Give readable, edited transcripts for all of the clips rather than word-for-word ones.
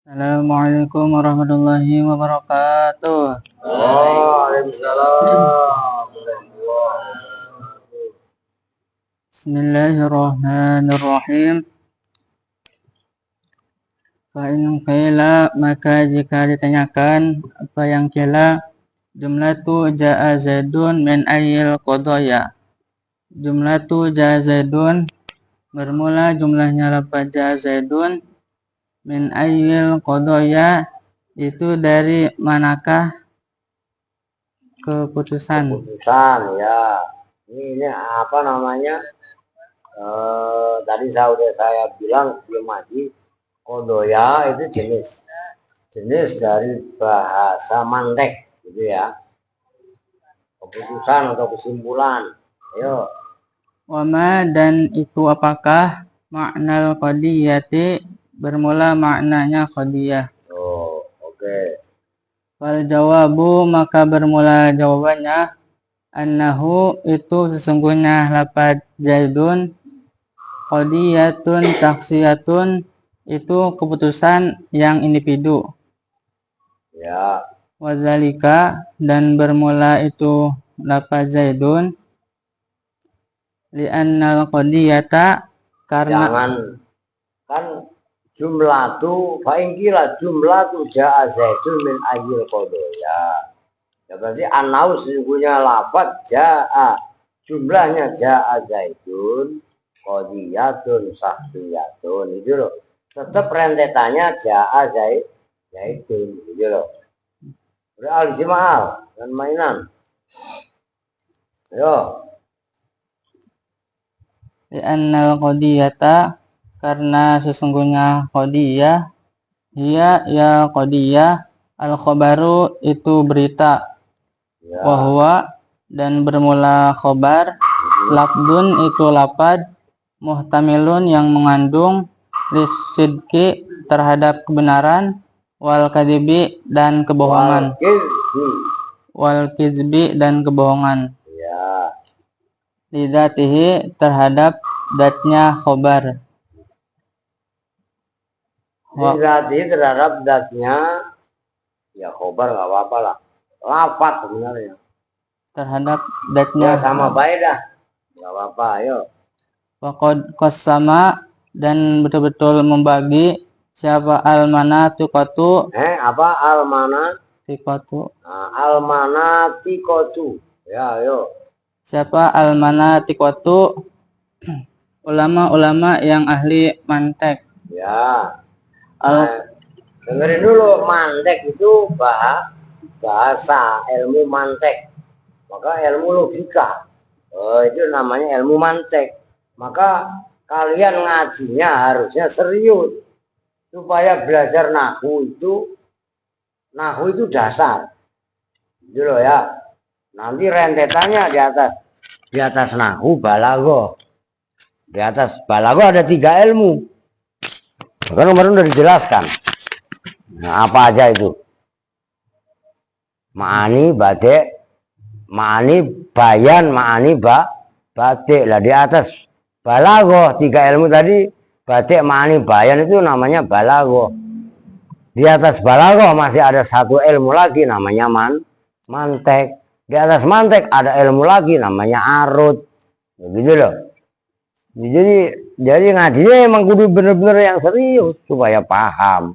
Assalamualaikum warahmatullahi wabarakatuh. Waalaikumsalam. Bismillahirrahmanirrahim. Fa'in qila, maka jika ditanyakan apa yang qila, jumlatu ja'a zaidun min ayyil qadaya. Jumlatu ja'a zaidun bermula jumlahnya lafaz ja'a zaidun min ayyil qadaya itu dari manakah keputusan. Keputusan ya. Ini apa namanya? Tadi saya bilang belum mati. Kodoya itu jenis dari bahasa mantek gitu ya. Keputusan atau kesimpulan. Ayo. Wama dan itu apakah makna qadiyati bermula maknanya qadiyah. Oh, oke. Wal jawabu maka bermula jawabannya annahu itu sesungguhnya lafaz zaidun qadiyatun saksiyatun itu keputusan yang individu. Ya. Wadzalika dan bermula itu lafaz zaidun li'annal qadiyata karena Jangan kan jumlah tu fa'ingkila jumlah tu ja'a zaidun min ayyil qadaya. Ya berarti anau sesungguhnya lafaz ja'a jumlahnya ja'a zaidun qadiyatun sahtiyatun itu loh. Tetap rentetannya ja'a zaidun gitu loh. Udah al-jimal dan mainan. Yo. li'annal qadiyata karena sesungguhnya qadiyah ya qadiyah al-khabaru itu berita Ya. wahwa dan bermula khobar lafdun itu lapad muhtamilun yang mengandung lisidki terhadap kebenaran wal kadibi dan kebohongan wal kizbi dan kebohongan Ya. lidatihi terhadap datnya khobar. Lidatihi terhadap datnya ya khobar nggak apa-apa lah. Lafaz sebenarnya. Terhadap datnya Ya sama baik dah. Nggak apa-apa, ayo. Waqad qasama dan betul-betul membagi siapa almana tiqatu Apa almana? tiqatu Nah, almana tikotu. Ya, ayo. siapa almana tiqatu ulama-ulama yang ahli mantek. Ya. Nah, dengerin dulu, mantek itu bahasa ilmu mantek. Maka ilmu logika. Itu namanya ilmu mantek. Maka kalian ngajinya harusnya serius. Supaya belajar nahu itu dasar. Gitu loh ya. Nanti rentetannya di atas nahu balago. Di atas balago ada 3 ilmu. Kan kemarin udah dijelaskan. Nah, apa aja itu? Ma'ani, badek, ma'ani, bayan, ma'ani, batik. Lah di atas balago 3 ilmu tadi, batik, ma'ani, bayan itu namanya balago. Di atas balago masih ada 1 ilmu lagi namanya mantek. Di atas mantek ada ilmu lagi namanya arut. Begitu loh. Jadi ngajinya emang kudu bener-bener yang serius supaya paham.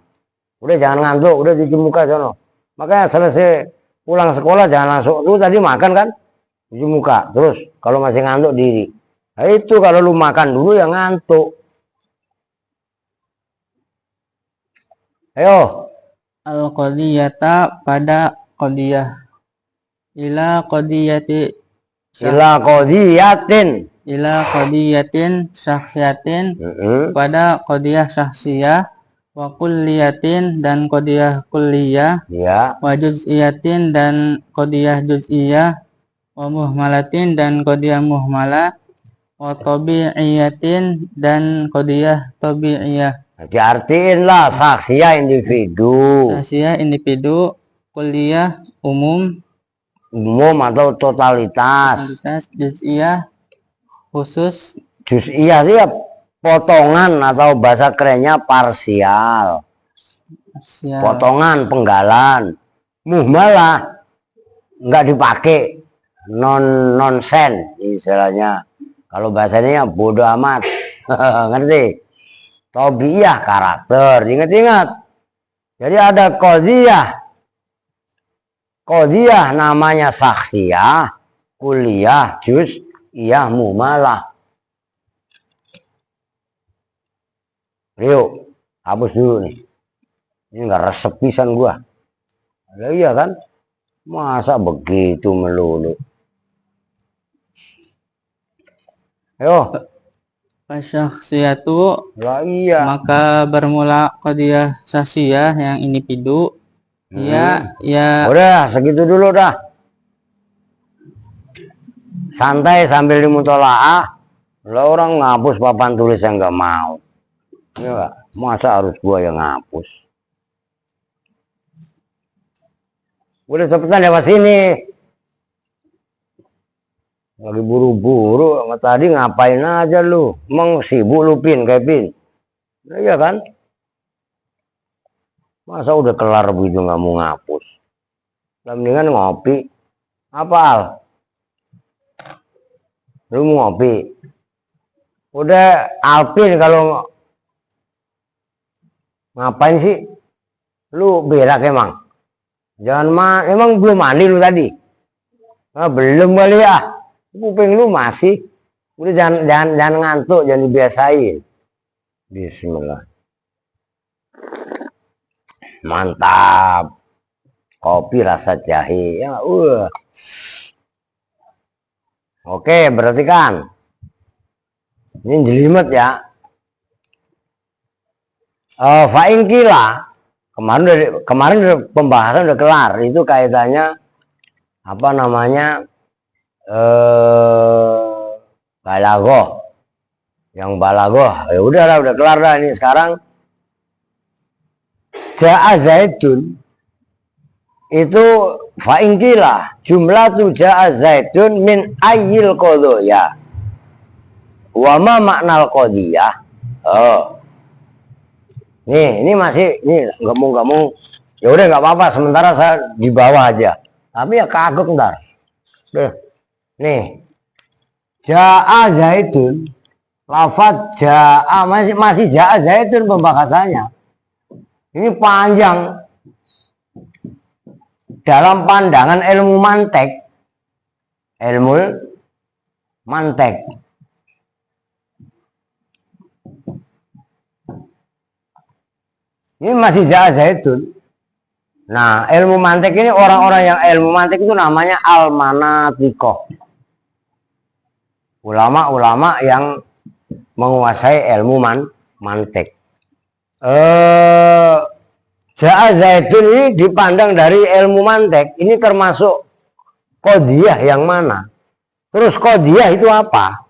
Udah jangan ngantuk, udah cuci muka sono. Makanya selesai pulang sekolah jangan langsung. Lu tadi makan kan? Cuci muka. Terus kalau masih ngantuk diri. Nah itu kalau lu makan dulu ya ngantuk. Ayo. Al-qadiyata pada qadiyah ila qadiyati Ila qadiyatin. ila qadiyatin syakhsiyatin pada qadiyah syakhsiyah wa kulliyatin dan qadiyah kulliyah Ya. wa juz'iyatin dan qadiyah juz'iyah wa muhmalatin dan qadiyah muhmalah wa tabi'iyatin dan qadiyah tabi'iyah. Diartiin lah saksiya individu. Syakhsiyah individu, kulliyah umum Atau totalitas. juz'iyah khusus. Juz'iyah sih ya potongan atau bahasa kerennya parsial. Siap. potongan, penggalan. Muhmalah nggak dipakai, nonsen istilahnya. Kalau bahasanya bodoh amat. Ngerti? Tobiyah karakter, ingat-ingat. Jadi ada qadhiyah namanya saksiyah, kuliah, juz'iyah, mumalah. Yuk, hapus dulu nih. Ini nggak resep pisan gua. Iya kan? Masa begitu melulu? Yo, Fasyakhsiyatu, lah iya. maka bermula qadiyah syakhsiyah yang individu. Ya, Udah segitu dulu dah. Santai sambil dimutolaah. Lah orang ngapus papan tulis yang nggak mau. Ya, masa harus gua yang ngapus? Udah cepetan lewat sini. Lagi buru-buru, sama tadi ngapain aja lu? Emang sibuk lu Pin, kayak Pin? Nah, iya kan? Masa udah kelar begitu nggak mau ngapus? Lah mendingan ngopi. Apa Al? Lu mau ngopi? Udah Alpin kalau ngapain sih? Lu berak emang? Jangan emang belum mandi lu tadi? Ah, belum kali ya. Kuping lu masih. Udah jangan ngantuk, jangan dibiasain. Bismillah. Mantap. Kopi rasa jahe. Ya, Oke, berarti kan ini jelimet ya. Fa'ingkila kemarin pembahasan udah kelar. Itu kaitannya apa namanya? Balagoh. Yang balagoh. Ya udah kelar dah ini sekarang. Ja'a Zaidun itu fa'ingkila jumlah tu ja'a Zaidun min ayyil qadhiyah. Wa ma maknal qadhiyah. Ini masih nggak mau. Ya udah nggak apa-apa, sementara saya di bawah aja. Tapi ya kagok ntar. Nih. Ja'a Zaidun, lafaz ja'a masih ja'a Zaidun pembahasannya. Ini panjang. Dalam pandangan ilmu mantek. Ini masih ja'a Zaidun. Nah, ilmu mantek ini orang-orang yang ilmu mantek itu namanya al-manatikoh. Ulama-ulama yang menguasai ilmu mantek. Ja'a Zaidun ini dipandang dari ilmu mantek. Ini termasuk qadhiyah yang mana? Terus qadhiyah itu apa?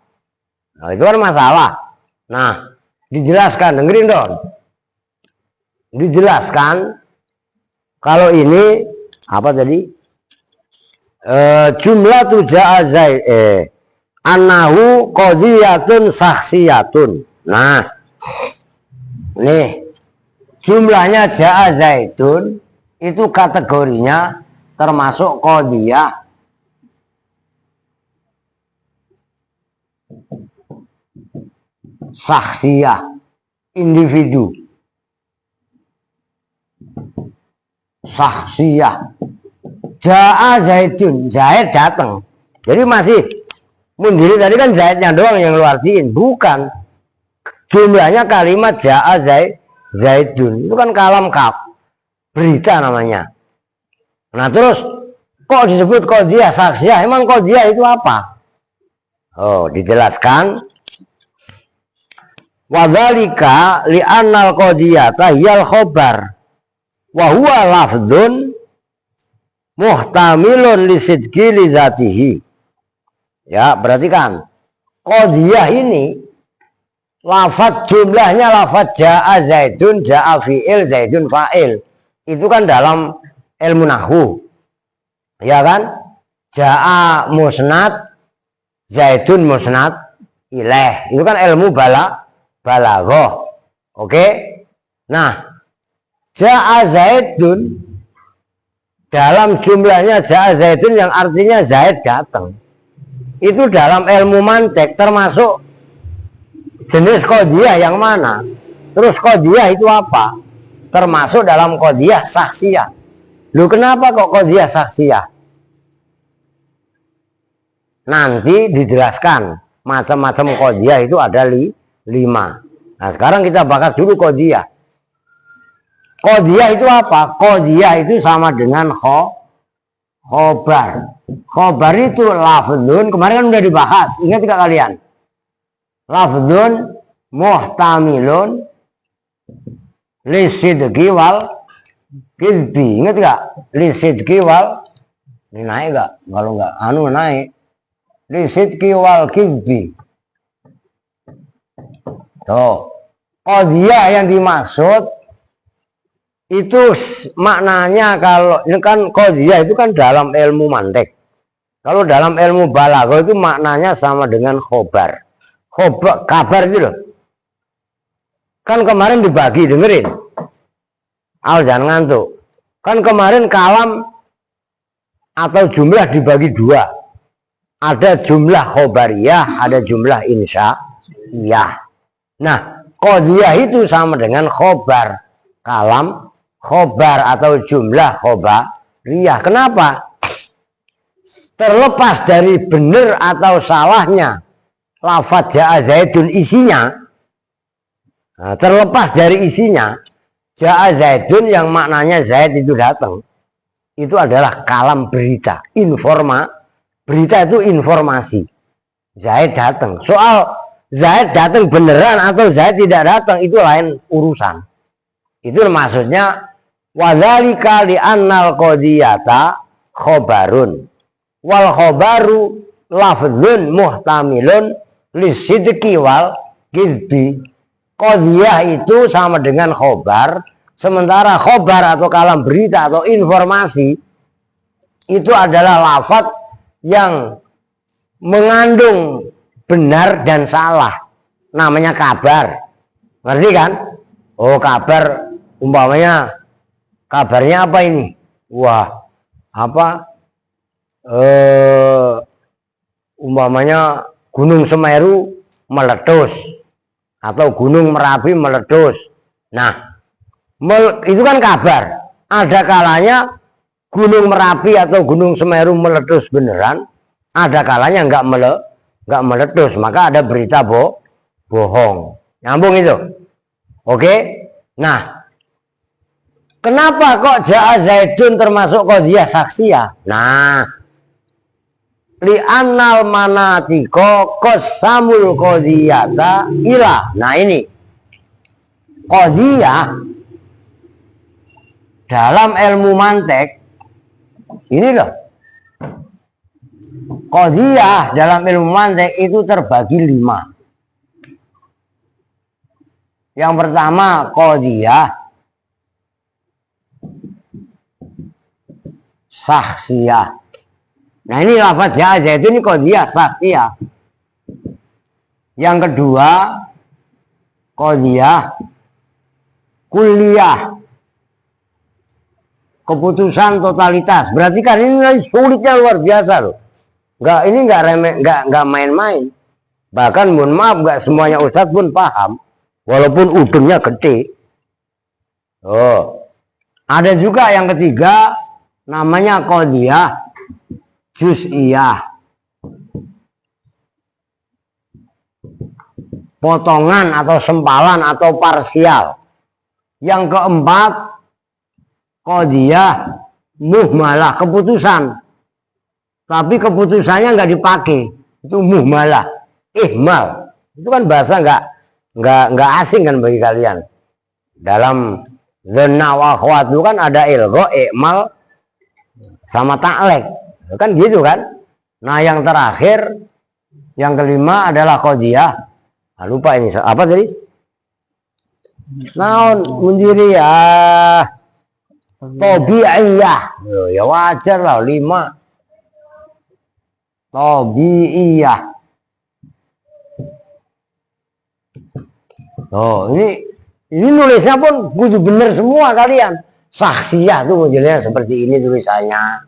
Nah, itu kan masalah. Nah, dijelaskan, dengerin dong. Dijelaskan kalau ini apa tadi? Jumlah tu ja'a Zaidun annahu qadhiyatun sakhsiyatun. Nah, nih jumlahnya ja'a Zaidun itu kategorinya termasuk qadhiyah sakhsiyah, individu. Sakhsiyah. Ja'a Zaidun, Zaid datang. Jadi masih mundiri tadi kan Zaidnya doang yang lu artiin, bukan. Jumlahnya kalimat ja'a Zaidun. Itu kan kalam kaf. Berita namanya. Nah, terus kok disebut qadhiyah saksiyah? Emang qadhiyah itu apa? Oh, dijelaskan. Wa dzalika li'annal qadhiyata hiyal khabar. Wa huwa lafdzun muhtamilun li sidqi li zatihi. Ya, berarti kan qadhiyah ini lafaz jumlahnya lafaz ja'a Zaidun, ja'a fi'il, Zaidun fa'il. Itu kan dalam ilmu nahwu. Ya kan? Ja'a musnad, Zaidun musnad ilaih. Itu kan ilmu balaghah. Oke? Nah, Ja'a Zaidun dalam jumlahnya ja'a Zaidun yang artinya Zaid datang. Itu dalam ilmu mantek termasuk jenis qadhiyah yang mana? Terus qadhiyah itu apa? Termasuk dalam qadhiyah saksiyah. Loh, kenapa kok qadhiyah saksiyah? Nanti dijelaskan macam-macam qadhiyah itu ada 5. Nah, sekarang kita bahas dulu qadhiyah. Qadhiyah itu apa? Qadhiyah itu sama dengan khobar. Khobar itu lafdzun, kemarin kan udah dibahas, ingat gak kalian? Lafdzun muhtamilun lisidqi wal kizbi, ingat gak? Lisidqi wal, ini naik gak? Kalau gak, naik. Lisidqi wal kizbi. Tuh, qadhiyah yang dimaksud itu maknanya, kalau ini kan qadhiyah itu kan dalam ilmu mantek. Kalau dalam ilmu balaghah itu maknanya sama dengan khobar. Khobar, kabar itu loh. Kan kemarin dibagi, dengerin. Jangan ngantuk. Kan kemarin kalam atau jumlah dibagi 2. Ada jumlah khobariyah, ada jumlah insya'iyah. Nah, qadhiyah itu sama dengan khobar. Kalam khobar atau jumlah khobariyah. Kenapa? Terlepas dari benar atau salahnya lafadz ja'a Zaidun isinya, nah, terlepas dari isinya, ja'a Zaidun yang maknanya Zaid itu datang, itu adalah kalam berita, berita itu informasi. Zaid datang. Soal Zaid datang beneran atau Zaid tidak datang itu lain urusan. Itu maksudnya wadzalika li annal qadhiyata khobarun wal khobaru lafdzun muhtamilun lisidqi wal kizbi. Qadhiyah itu sama dengan khobar, sementara khobar atau kalam berita atau informasi itu adalah lafadz yang mengandung benar dan salah, namanya kabar. Ngerti kan? Oh, kabar umpamanya kabarnya apa ini? Wah, apa? Umpamanya Gunung Semeru meletus atau Gunung Merapi meletus. Nah, itu kan kabar. Ada kalanya Gunung Merapi atau Gunung Semeru meletus beneran, ada kalanya nggak meletus, maka ada berita bohong. Nyambung itu? Oke? Nah, kenapa kok ja'a Zaidun termasuk qadhiyah saksiyah? Nah, li'annal manatiko qasamul qadhiyata ila. Nah, ini qadhiyah dalam ilmu mantek ini loh. Qadhiyah dalam ilmu mantek itu terbagi 5. Yang pertama qadhiyah saksiyah. Nah, ini lafadz ja'a Zaidun ini qadhiyah saksiyah. Yang kedua qadhiyah kulliyah, keputusan totalitas. Berarti kan ini sulitnya luar biasa loh. Ini nggak remeh, nggak main-main. Bahkan mohon maaf, nggak semuanya ustadz pun paham, walaupun udengnya gede. Oh, ada juga yang ketiga namanya qadhiyah juz'iyah, potongan atau sempalan atau parsial. Yang keempat qadhiyah muhmalah, keputusan tapi keputusannya nggak dipakai, itu muhmalah, ihmal. Itu kan bahasa nggak asing kan bagi kalian. Dalam dzanna wa akhwat itu kan ada ilgha, ihmal sama ta'lek, kan gitu kan. Nah, yang terakhir yang kelima adalah qadhiyah, lupa ini apa tadi, naon mundiri ya, tabi'iyah. Ya wajar lah 5. Tabi'iyah. Oh, ini Ini nulisnya pun kudu bener semua kalian. Saksiyah tuh modelnya seperti ini tulisannya.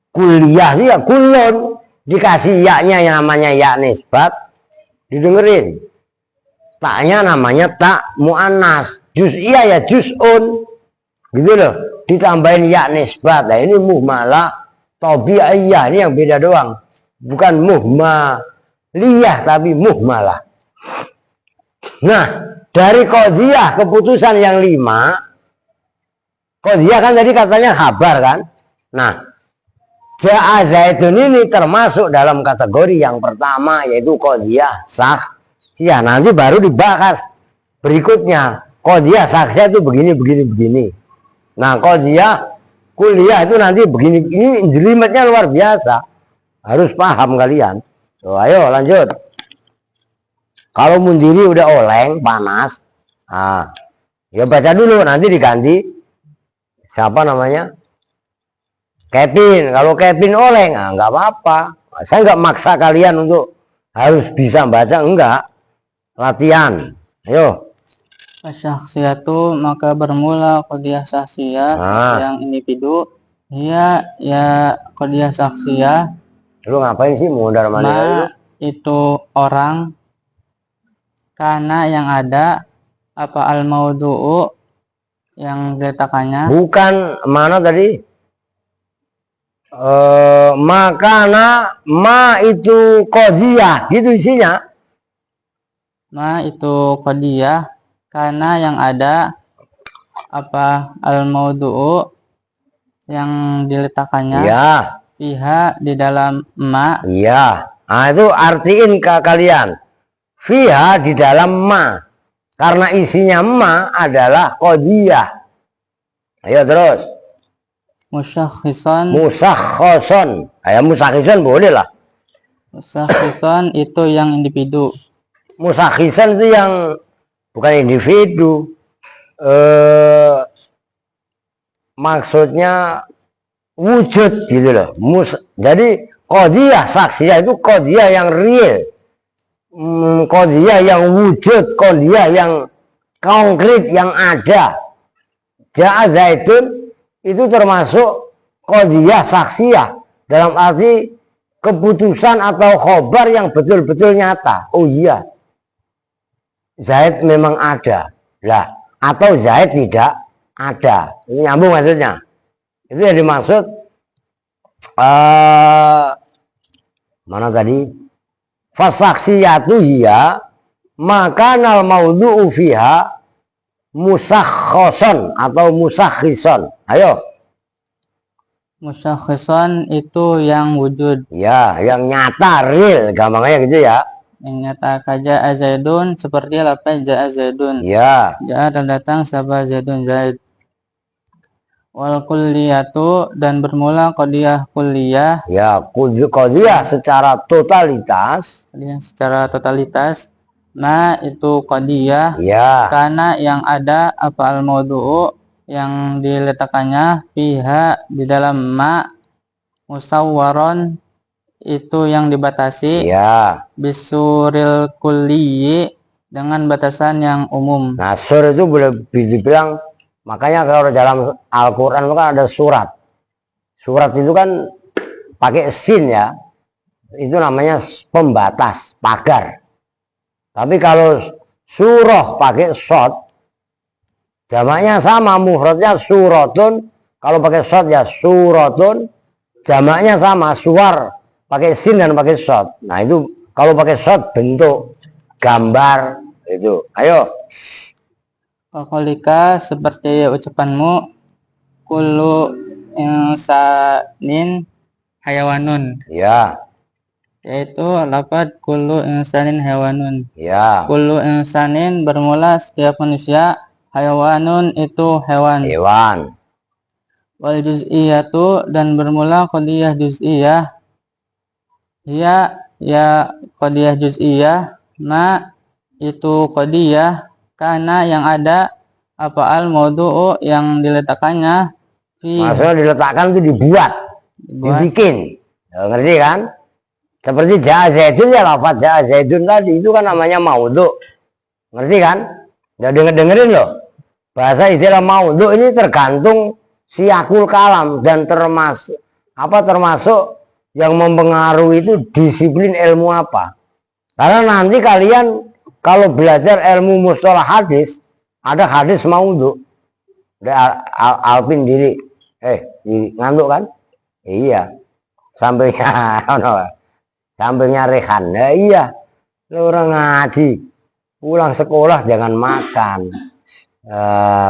Kuliah sih ya kulun, dikasih yaknya yang namanya ya nisbat, didengerin. Taknya namanya tak muannas, juz'iyah ya juz'un, gitu loh. Ditambahin ya nisbat. Nah ini muhmalah tabi'iyah, ini yang beda doang. Bukan muhmaliyah tapi muhmalah. Nah, dari qadhiyah keputusan yang 5, qadhiyah kan tadi katanya kabar kan. Nah, ja'a Zaidun ini termasuk dalam kategori yang pertama, yaitu qadhiyah saksiyah. Nanti baru dibahas berikutnya. Qadhiyah saksiyah itu begini. Nah, qadhiyah kuliah itu nanti begini. Ini jelimetnya luar biasa. Harus paham kalian. So, ayo lanjut. Kalau mundiri udah oleng, panas. Nah, ya baca dulu, nanti diganti. Siapa namanya? Kevin. Kalau Kevin oleng, nggak apa-apa. Saya nggak maksa kalian untuk harus bisa baca, enggak. Latihan. Ayo. Asyakhsiyatu maka bermula qadhiyah saksiyah yang individu. Ya qadhiyah saksiyah. Lu ngapain sih mengundar mana itu orang, karena yang ada, apa al maudu'u yang diletakkannya. Bukan mana tadi? Makana ma itu qadhiyah, gitu isinya. Ma itu qadhiyah, karena yang ada, apa al maudu'u yang diletakkannya. Ya. Fiha di dalam ma. Iya. Nah itu artiin ke kalian. Fiha di dalam ma. Karena isinya ma adalah qadhiyah. Ayo terus. Musyakhisan. Ayo musyakhisan boleh lah. Musyakhisan itu yang individu. Musyakhisan itu yang bukan individu. Maksudnya wujud gitu loh. Jadi qadhiyah saksiyah itu qadhiyah yang real, qadhiyah yang wujud, qadhiyah yang konkret, yang ada. Ja'a Zaidun itu termasuk qadhiyah saksiyah dalam arti keputusan atau khobar yang betul-betul nyata. Oh iya, Zaid memang ada lah, atau Zaid tidak ada. Ini nyambung maksudnya. Itu yang dimaksud mana tadi? Fasaksiyatu hiya makanal maudhu'u fiha musakhkhasan atau musakhison. Ayo. Musakhison itu yang wujud. Ya, yang nyata, real, gampangnya gitu ya. Yang nyata kaja Zaidun, seperti lafaz ja'a Zaidun. Ya. Ja'a dan datang siapa Zaidun Zaid. Wal kulliyatu dan bermula qadhiyah kulliyah. Ya, qadhiyah secara totalitas. Qadhiyah secara totalitas. Ma itu qadhiyah. Ya. Karena yang ada, apa al maudu'u yang diletakkannya, fiha di dalam ma, musawwaron itu yang dibatasi. Ya. Bisuril kulliyi dengan batasan yang umum. Nah, sur itu boleh dibilang. Makanya kalau dalam Al-Quran itu kan ada surat. Surat itu kan pakai sin ya. Itu namanya pembatas, pagar. Tapi kalau surah pakai shod, jamaknya sama, mufradnya suratun. Kalau pakai shod ya suratun. Jamaknya sama, suar pakai sin dan pakai shod. Nah itu kalau pakai shod bentuk gambar itu. Ayo. Kakolika seperti ucapanmu, kullu insanin hayawanun. Ya. Yaitu lafaz kullu insanin hayawanun. Ya. Kullu insanin bermula setiap manusia, hayawanun itu hewan. Hewan. Wal juz'iyatu dan bermula qadhiyah juz'iyah. Ya qadhiyah juz'iyah, ma itu qadhiyah karena yang ada, apa al maudu'u yang diletakkannya. Maksudnya diletakkan itu dibuat. Dibikin. Ya, ngerti kan? Seperti ja'a Zaidun ya, lafaz ja'a Zaidun tadi itu kan namanya maudhu. Ngerti kan? Ya dengerin loh. Bahasa istilah maudhu ini tergantung siakul kalam dan termasuk yang mempengaruhi itu disiplin ilmu apa. Karena nanti kalian kalau belajar ilmu mustalah hadis, ada hadis maudhu. Ada Alvin diri, ngantuk kan? Iya. Sampingnya sampingnya Rehan. Nah, iya. Lu orang ngaji, pulang sekolah jangan makan.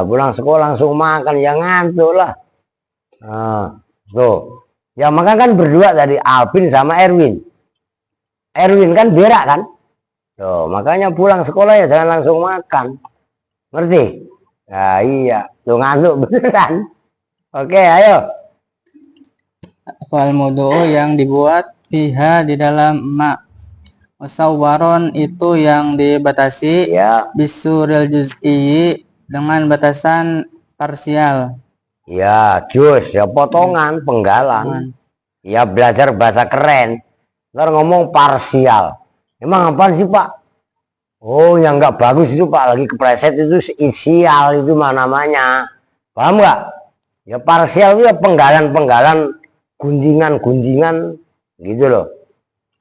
Pulang sekolah langsung makan, ya ngantuk lah. Tuh. Ya makan kan berdua tadi Alvin sama Erwin. Erwin kan berak kan? Tuh, makanya pulang sekolah ya jangan langsung makan. Ngerti? Nah, iya. Tuh ngantuk beneran. Oke, ayo. Fal mawdu'u yang dibuat fiha di dalam ma. Musawwaron itu yang dibatasi Ya. bisuril juz'i dengan batasan parsial. Ya, jus, ya potongan, penggalan. Ya belajar bahasa keren. Ntar ngomong parsial. Emang apaan sih Pak? Oh, yang nggak bagus itu Pak, lagi kepleset itu isial itu mah namanya. Paham nggak? Ya parsial itu ya penggalan-penggalan, gunjingan-gunjingan gitu loh.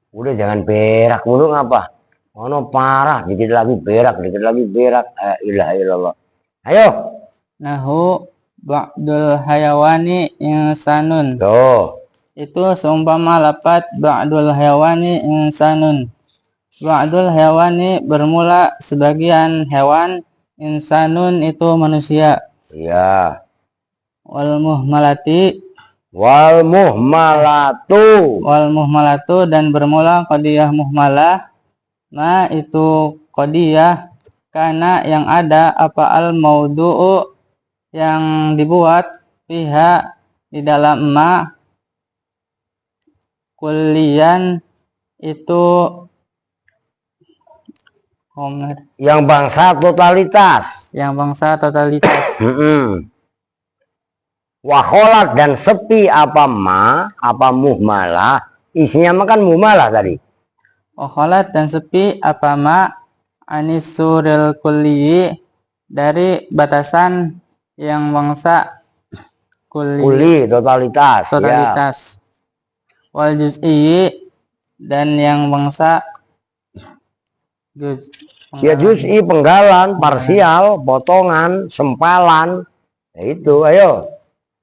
Udah jangan berak mulu ngapa? Ono parah, dikit lagi berak, dikit lagi berak. Ilaha illallah. Ayo. Nahu ba'dul hayawani insanun. Tuh. Itu seumpama lapat ba'dul hayawani insanun. Ba'dul hayawani bermula sebagian hewan, insanun itu manusia. Iya. Wal muhmalati Wal muhmalatu dan bermula qadiyah muhmalah, ma itu qadiyah karena yang ada apa al maudu'u yang dibuat fiha di dalam ma kullian itu yang bangsa totalitas. Wakholat dan sepi apa muhmalah, isinya makan muhmalah tadi. Wakholat dan sepi apa ma anisuril kulli dari batasan yang bangsa Kuli totalitas. Ya. Wal juz'i dan yang bangsa Ya juz'i penggalan, parsial, potongan, sempalan. Ya, itu ayo.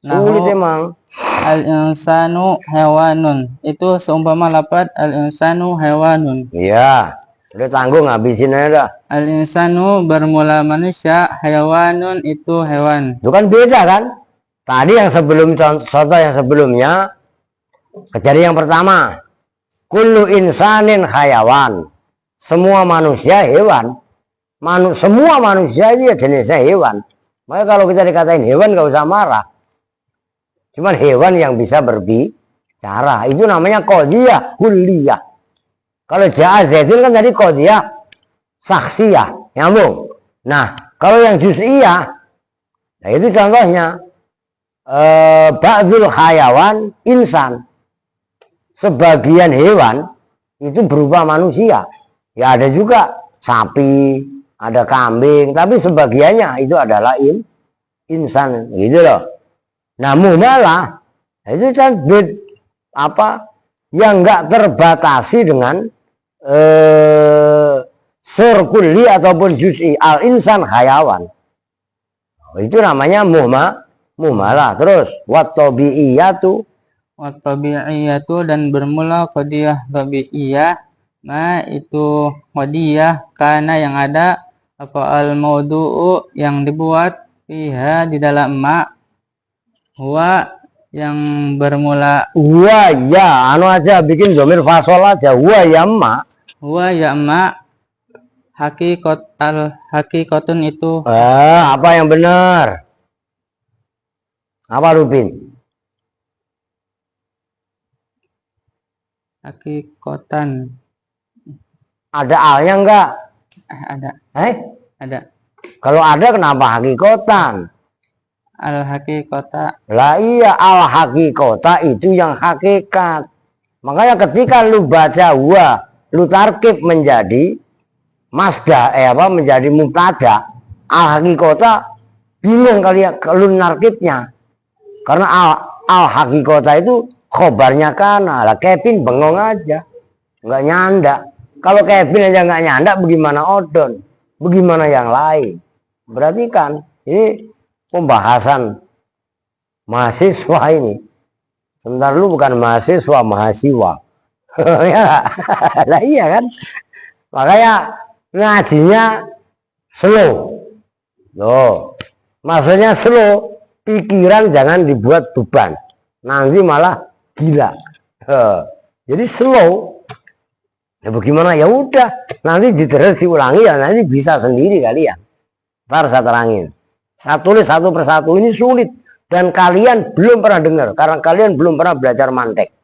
Sulit emang. Al-insanu hewanun. Itu seumpama lapat al-insanu hewanun. Iya. Udah tanggung habisin aja dah. Al-insanu bermula manusia, hewanun itu hewan. Itu kan beda kan? Tadi yang sebelum contoh yang sebelumnya, kejadian yang pertama. Kullu insanin hayawan. Semua manusia hewan. Semua manusia ini jenisnya hewan. Maka kalau kita dikatain hewan gak usah marah. Cuman hewan yang bisa berbicara. Itu namanya qadiyah kulliyah. Kalau ja'a zaitun kan tadi qadiyah saksiyah. Nyambung. Nah, kalau yang juz'iyah, nah itu contohnya. Ba'dul hayawan insan. Sebagian hewan itu berupa manusia. Ya ada juga sapi, ada kambing. Tapi sebagiannya itu adalah insan. Gitu loh. Nah muhmalah itu kan yang nggak terbatasi dengan surkulli ataupun juz'i al insan hayawan. Itu namanya muhmalah. Terus wat tabi'iyatu dan bermula qadiyah tabi'iyah, ma itu qadiyah karena yang ada apa al maudu'u yang dibuat fiha di dalam ma. Huwa yang bermula huwa ya aja bikin domir fasol aja. Huwa ya ma hakikatun itu apa yang benar? Apa Rubin? Hakikatan. Ada alnya enggak? Ada. Ada. Kalau ada kenapa hakikatan? Al hakikota. Lah iya, al hakikota itu yang hakikat. Makanya ketika lu baca huwa, lu tarkib menjadi masdar menjadi mubtada, al hakikota bingung kalian kalau narkibnya. Karena al hakikota itu khobarnya kana. Lah Kevin bengong aja. Nggak nyanda. Kalau Kevin aja nggak nyanda, bagaimana Odon? Bagaimana yang lain? Berarti kan ini pembahasan mahasiswa ini. Sebentar lu bukan mahasiswa, mahasiswa. Ya, lah iya kan? Makanya ngajinya slow. Loh, maksudnya slow. Pikiran jangan dibuat beban. Nanti malah gila. Jadi slow. Ya bagaimana? Ya udah, nanti diterus diulangi ya nanti bisa sendiri kalian. Ntar saya terangin. Saya tulis satu persatu, ini sulit dan kalian belum pernah dengar karena kalian belum pernah belajar mantek.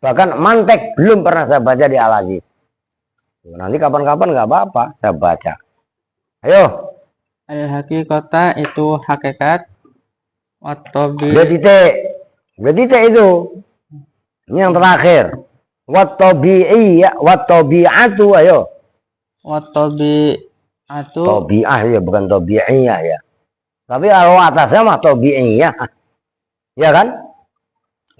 Bahkan mantek belum pernah saya baca di Al-Aziz. Nanti kapan-kapan nggak apa-apa saya baca. Ayo. Al-haqiqata itu hakikat. Dua titik itu. Ini yang terakhir. Wat-tabi'atu, ayo. Wat-tabi'atu. Tabi'ah ya, bukan tabi'iyah ya. Tapi kalau atasnya mah tabi'iyah. Ya kan?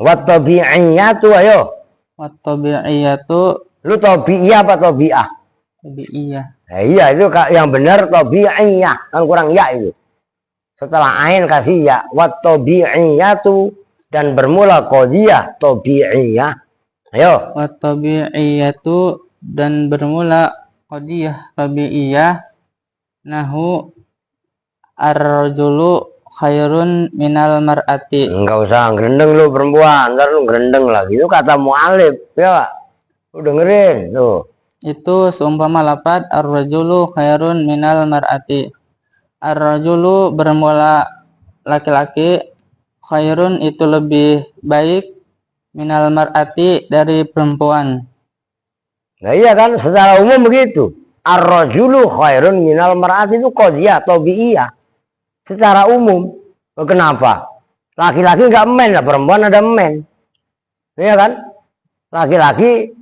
Wat-tabi'iyatu, ayo. Wat-tabi'iyatu. Lu tabi'iyah apa tabi'ah? Tabi'iyah. Iya, itu yang benar tabi'iyah. Kan kurang ya itu. Setelah ain kasih ya. Wat-tabi'iyatu. Dan bermula qadiyah tabi'iyah. Ayo. Wat-tabi'iyatu dan bermula qadiyah tabi'iyah. Nahu ar-rajulu khairun minal mar'ati. Enggak usah gerendeng lu perempuan, ntar lu gerendeng lagi. Itu kata mu'alif, ya. Lu dengerin tuh. Itu seumpama lafaz ar-rajulu khairun minal mar'ati. Ar-rajulu bermula laki-laki, khairun itu lebih baik minal mar'ati dari perempuan. Nah iya kan, secara umum begitu. Ar-rajulu khairun minal mar'ati itu qadiyah tabi'iyah. Secara umum. Kenapa? Laki-laki nggak men lah, perempuan ada men. Iya kan? Laki-laki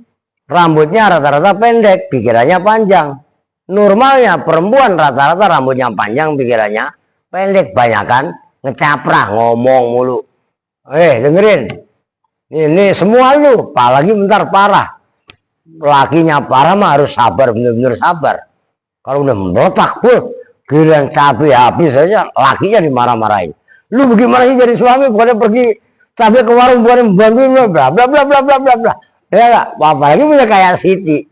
rambutnya rata-rata pendek, pikirannya panjang. Normalnya perempuan rata-rata rambutnya panjang, pikirannya pendek. Banyakan ngecaprah, ngomong mulu. Dengerin. Ini semua lu, apalagi bentar parah. Lakinya parah mah harus sabar, bener-bener sabar. Kalau udah meletak, giliran capek habis saja, lakinya dimarah-marahin. Lu bagaimana sih jadi suami, bukannya pergi sampai ke warung, bukannya membantuin, bla bla bla bla bla bla bla. Ya enggak, apalagi punya kayak Siti.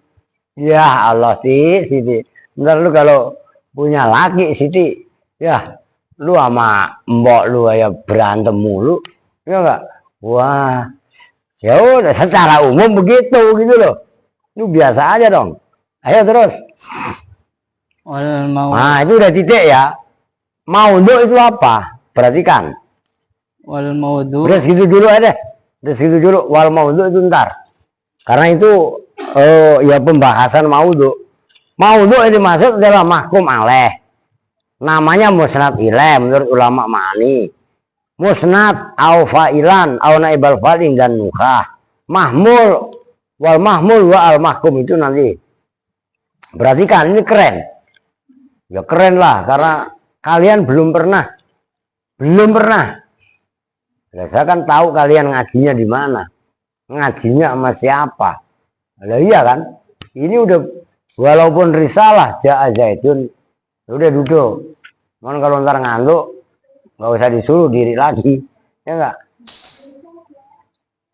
Ya Allah, Siti. Bentar lu kalau punya laki Siti, ya lu sama mbok lu ya berantem mulu. Ya enggak? Wah. Ya udah secara umum begitu gitu loh. Lu biasa aja dong. Ayo terus. Nah itu udah titik ya. Maudhu itu apa? Perhatikan. Wal maudhu. Udah segitu dulu aja. Udah segitu dulu. Wal maudhu itu ntar. Karena itu ya pembahasan maudhu. Maudhu ini maksud adalah mahkum alaih. Namanya musnad ilaih menurut ulama ma'ani. Musnad au fa'ilan au naibal fa'ilin dan nukah. Mahmul wal mahmul wa al mahkum itu nanti. Perhatikan ini keren. Ya keren lah karena kalian belum pernah. Ya, saya kan tahu kalian ngajinya di mana. Ngajinya sama siapa. Nah, iya kan? Ini udah walaupun risalah Ja'a Zaidun udah duduk. Cuman kalau ntar ngantuk nggak usah disuruh diri lagi, ya enggak?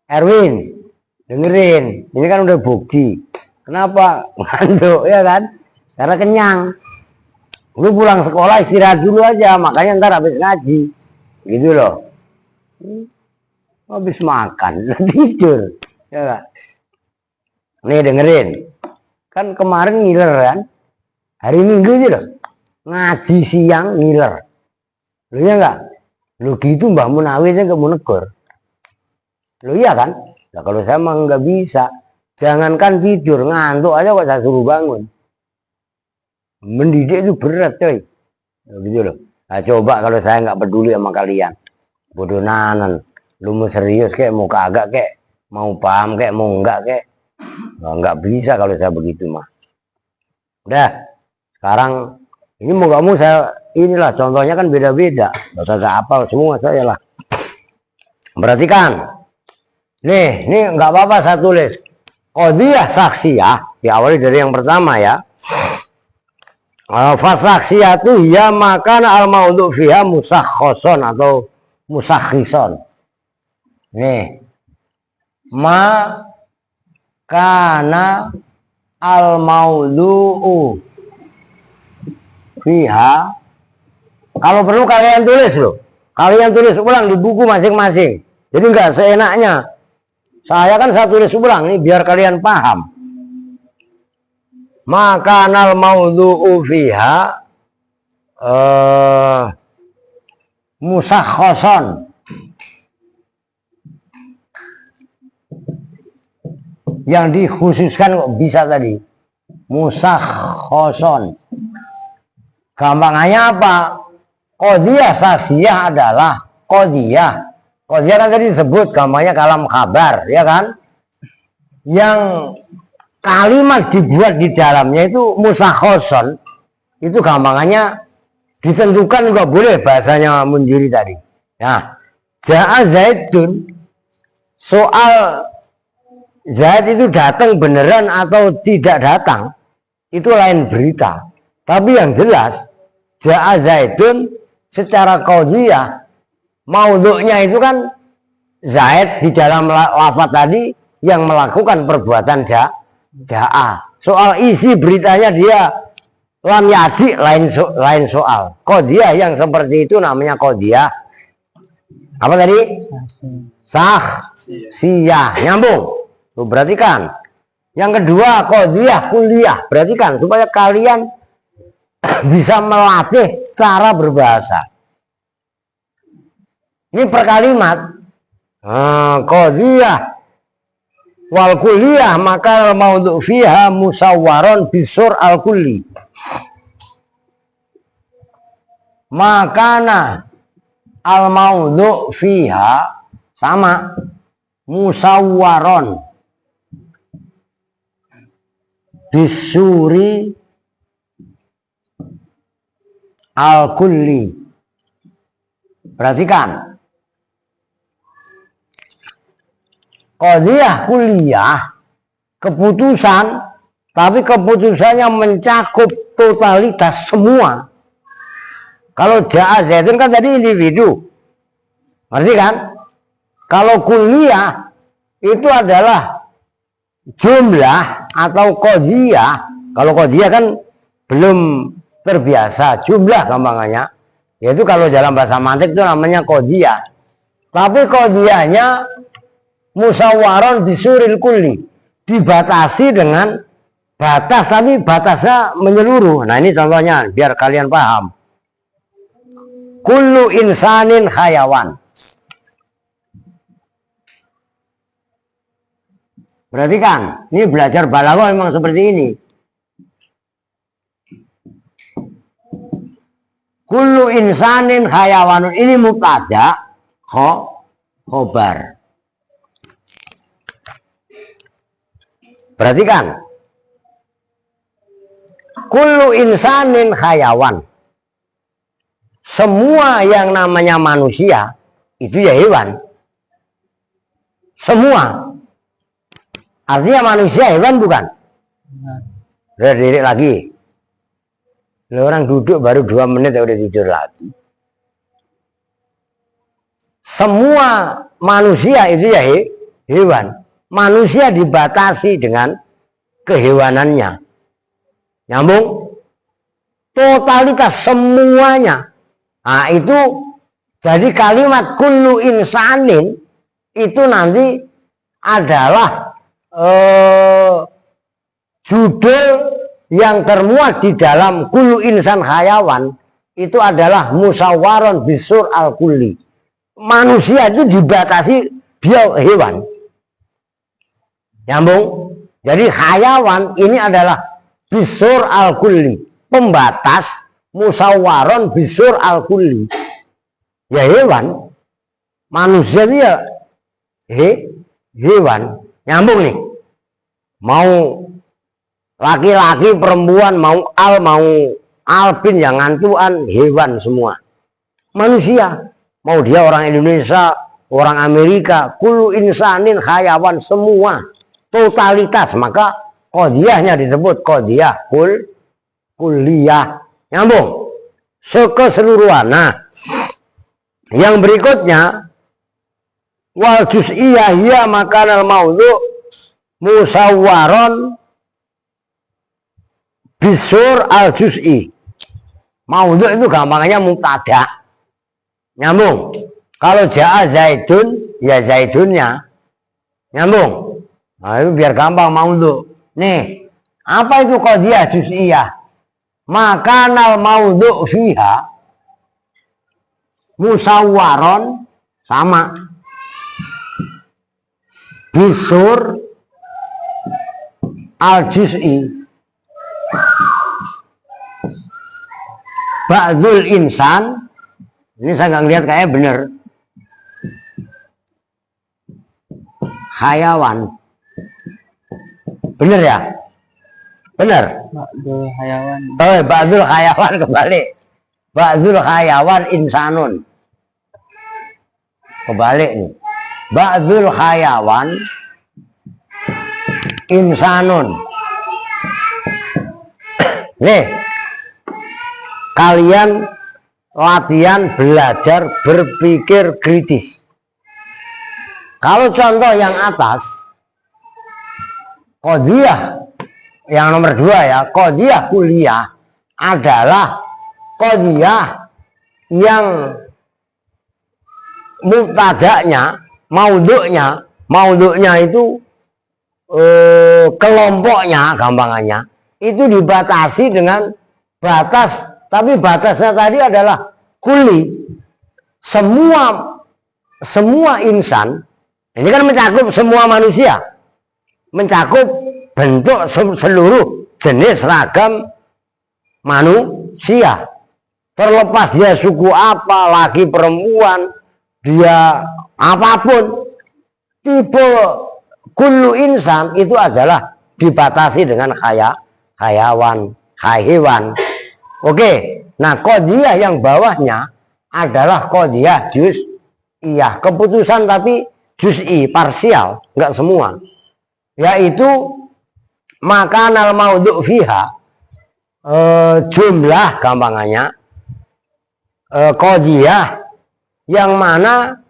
Erwin, dengerin, ini kan udah bukti. Kenapa ngantuk, ya kan? Karena kenyang. Lu pulang sekolah istirahat dulu aja, makanya ntar habis ngaji, gitu loh. Habis makan, tidur, ya enggak? Nih dengerin, kan kemarin ngiler kan? Hari Minggu aja loh, ngaji siang ngiler. Lu ya enggak? Lu gitu Mbah Munawi aja nggak mau negur. Lu iya kan? Nah kalau saya mah nggak bisa. Jangankan tidur, ngantuk aja kok saya suruh bangun. Mendidik itu berat coy. Nah, gitu loh. Nah coba kalau saya nggak peduli sama kalian. Bodoh nanan. Lu mau serius kek, mau kagak kek. Mau paham kek, mau enggak kek. Nah, nggak bisa kalau saya begitu mah. Udah. Sekarang ini mau gak mau saya inilah contohnya kan beda-beda. Gak apal semua saya lah. Perhatikan. Nih nggak apa-apa saya tulis. Qadiyah saksiyah, diawali dari yang pertama ya. Fasaksiyatu ya makana al maudhu fiha musakhoson atau musakhison. Nih. Makana al maudhu fiha. Kalau perlu kalian tulis loh. Kalian tulis ulang di buku masing-masing. Jadi nggak seenaknya. Saya kan saya tulis ulang nih biar kalian paham. Makanal maudhu'u fiha musakhoson. Yang dikhususkan kok bisa tadi. Musakhoson. Gampangannya apa? Qadiyah saksiyah adalah qadiyah. Qadiyah kan tadi disebut gampangnya kalam kabar, ya kan? Yang kalimat dibuat di dalamnya itu musakhoson. Itu gampangannya ditentukan juga boleh bahasanya Munziri tadi. Nah, ja'a Zaidun, soal Zaid itu datang beneran atau tidak datang, itu lain berita. Tapi yang jelas, ja'a Zaidun secara qadiyah, maudhu'nya itu kan Zaid di dalam lafaz tadi yang melakukan perbuatan ja'a. Soal isi beritanya dia lam yaji lain soal. Qadiyah yang seperti itu namanya qadiyah apa tadi? Saksiyah. Nyambung. Tuh, perhatikan. Yang kedua qadiyah kuliah. Perhatikan supaya kalian bisa melatih cara berbahasa. Ini per kalimat. Qadiyah wal kulliyah maka maudhu fiha musawwaron bisur al kulli. Makana al maudhu fiha sama musawwaron bisuri al kulli. Perhatikan. Qadiyah kuliah keputusan, tapi keputusannya mencakup totalitas semua. Kalau ja'a Zaidun kan tadi individu, ngerti kan? Kalau kuliah itu adalah jumlah atau qadiyah. Kalau qadiyah kan belum terbiasa jumlah gampangannya. Yaitu kalau dalam bahasa mantik itu namanya qadiyah. Tapi qadiyahnya musawwaron bisuril kulli, dibatasi dengan batas, tapi batasnya menyeluruh. Nah ini contohnya biar kalian paham. Kullu insanin hayawan. Perhatikan, ini belajar balaghah memang seperti ini. Kullu insanin hayawanun, ini mubtada, khobar. Perhatikan. Kullu insanin hayawan. Semua yang namanya manusia itu ya hewan. Semua. Artinya manusia hewan bukan? Udah diri lagi. Orang duduk baru 2 menit udah tidur lagi. Semua manusia itu ya hewan. Manusia dibatasi dengan kehewanannya. Nyambung? Totalitas semuanya. Nah itu jadi kalimat kullu insanin itu nanti adalah judul yang termuat di dalam kullu insan hayawan itu adalah musawwaron bisur al kulli. Manusia itu dibatasi dia hewan. Nyambung? Jadi hayawan ini adalah bisur al kulli, pembatas musawwaron bisur al kulli. Ya hewan. Manusia dia hewan. Nyambung nih. Mau laki-laki, perempuan, mau al, mau Alpin yang ngantuan, hewan semua. Manusia, mau dia orang Indonesia, orang Amerika, kullu insanin hayawan semua. Totalitas, maka qadhiyahnya disebut qadhiyah kulliyah. Nyambung? Sekeseluruhan. Nah, yang berikutnya wal juz'iyah hiya makanal maudhu' musawwaron bisur al juz'i. Maudhu' itu gampangnya mubtada. Nyambung. Kalau ja'a zaidun, ya zaidunnya. Nyambung. Nah, itu biar gampang maudhu'. Nih, apa itu qadhiyah juz'iyah? Makanal maudhu' fiha musawwaron sama bisur al juz'i ba'dul insan. Ini saya nggak ngeliat kayaknya bener. Hayawan. Bener ya? Bener. Ba'dul hayawan. Oh, ba'dul hayawan kebalik. Ba'dul hayawan insanun. Kebalik nih. Ba'dul hayawan insanun. Nih. Kalian latihan belajar berpikir kritis. Kalau contoh yang atas, qadhiyah yang nomor 2 ya, qadhiyah kulliyah adalah qadhiyah yang mubtada'nya, maudhu'nya itu kelompoknya, gampangannya itu dibatasi dengan batas, tapi batasnya tadi adalah kulli. Semua insan ini kan mencakup semua manusia, mencakup bentuk seluruh jenis ragam manusia, terlepas dia suku apa, laki perempuan, dia apapun, tipe kullu insan itu adalah dibatasi dengan hewan. Oke, nah qadhiyah yang bawahnya adalah qadhiyah juz'iyah, keputusan tapi juz'i, parsial, enggak semua. Yaitu makanal maudhu' fiha, jumlah gampangannya qadhiyah yang mana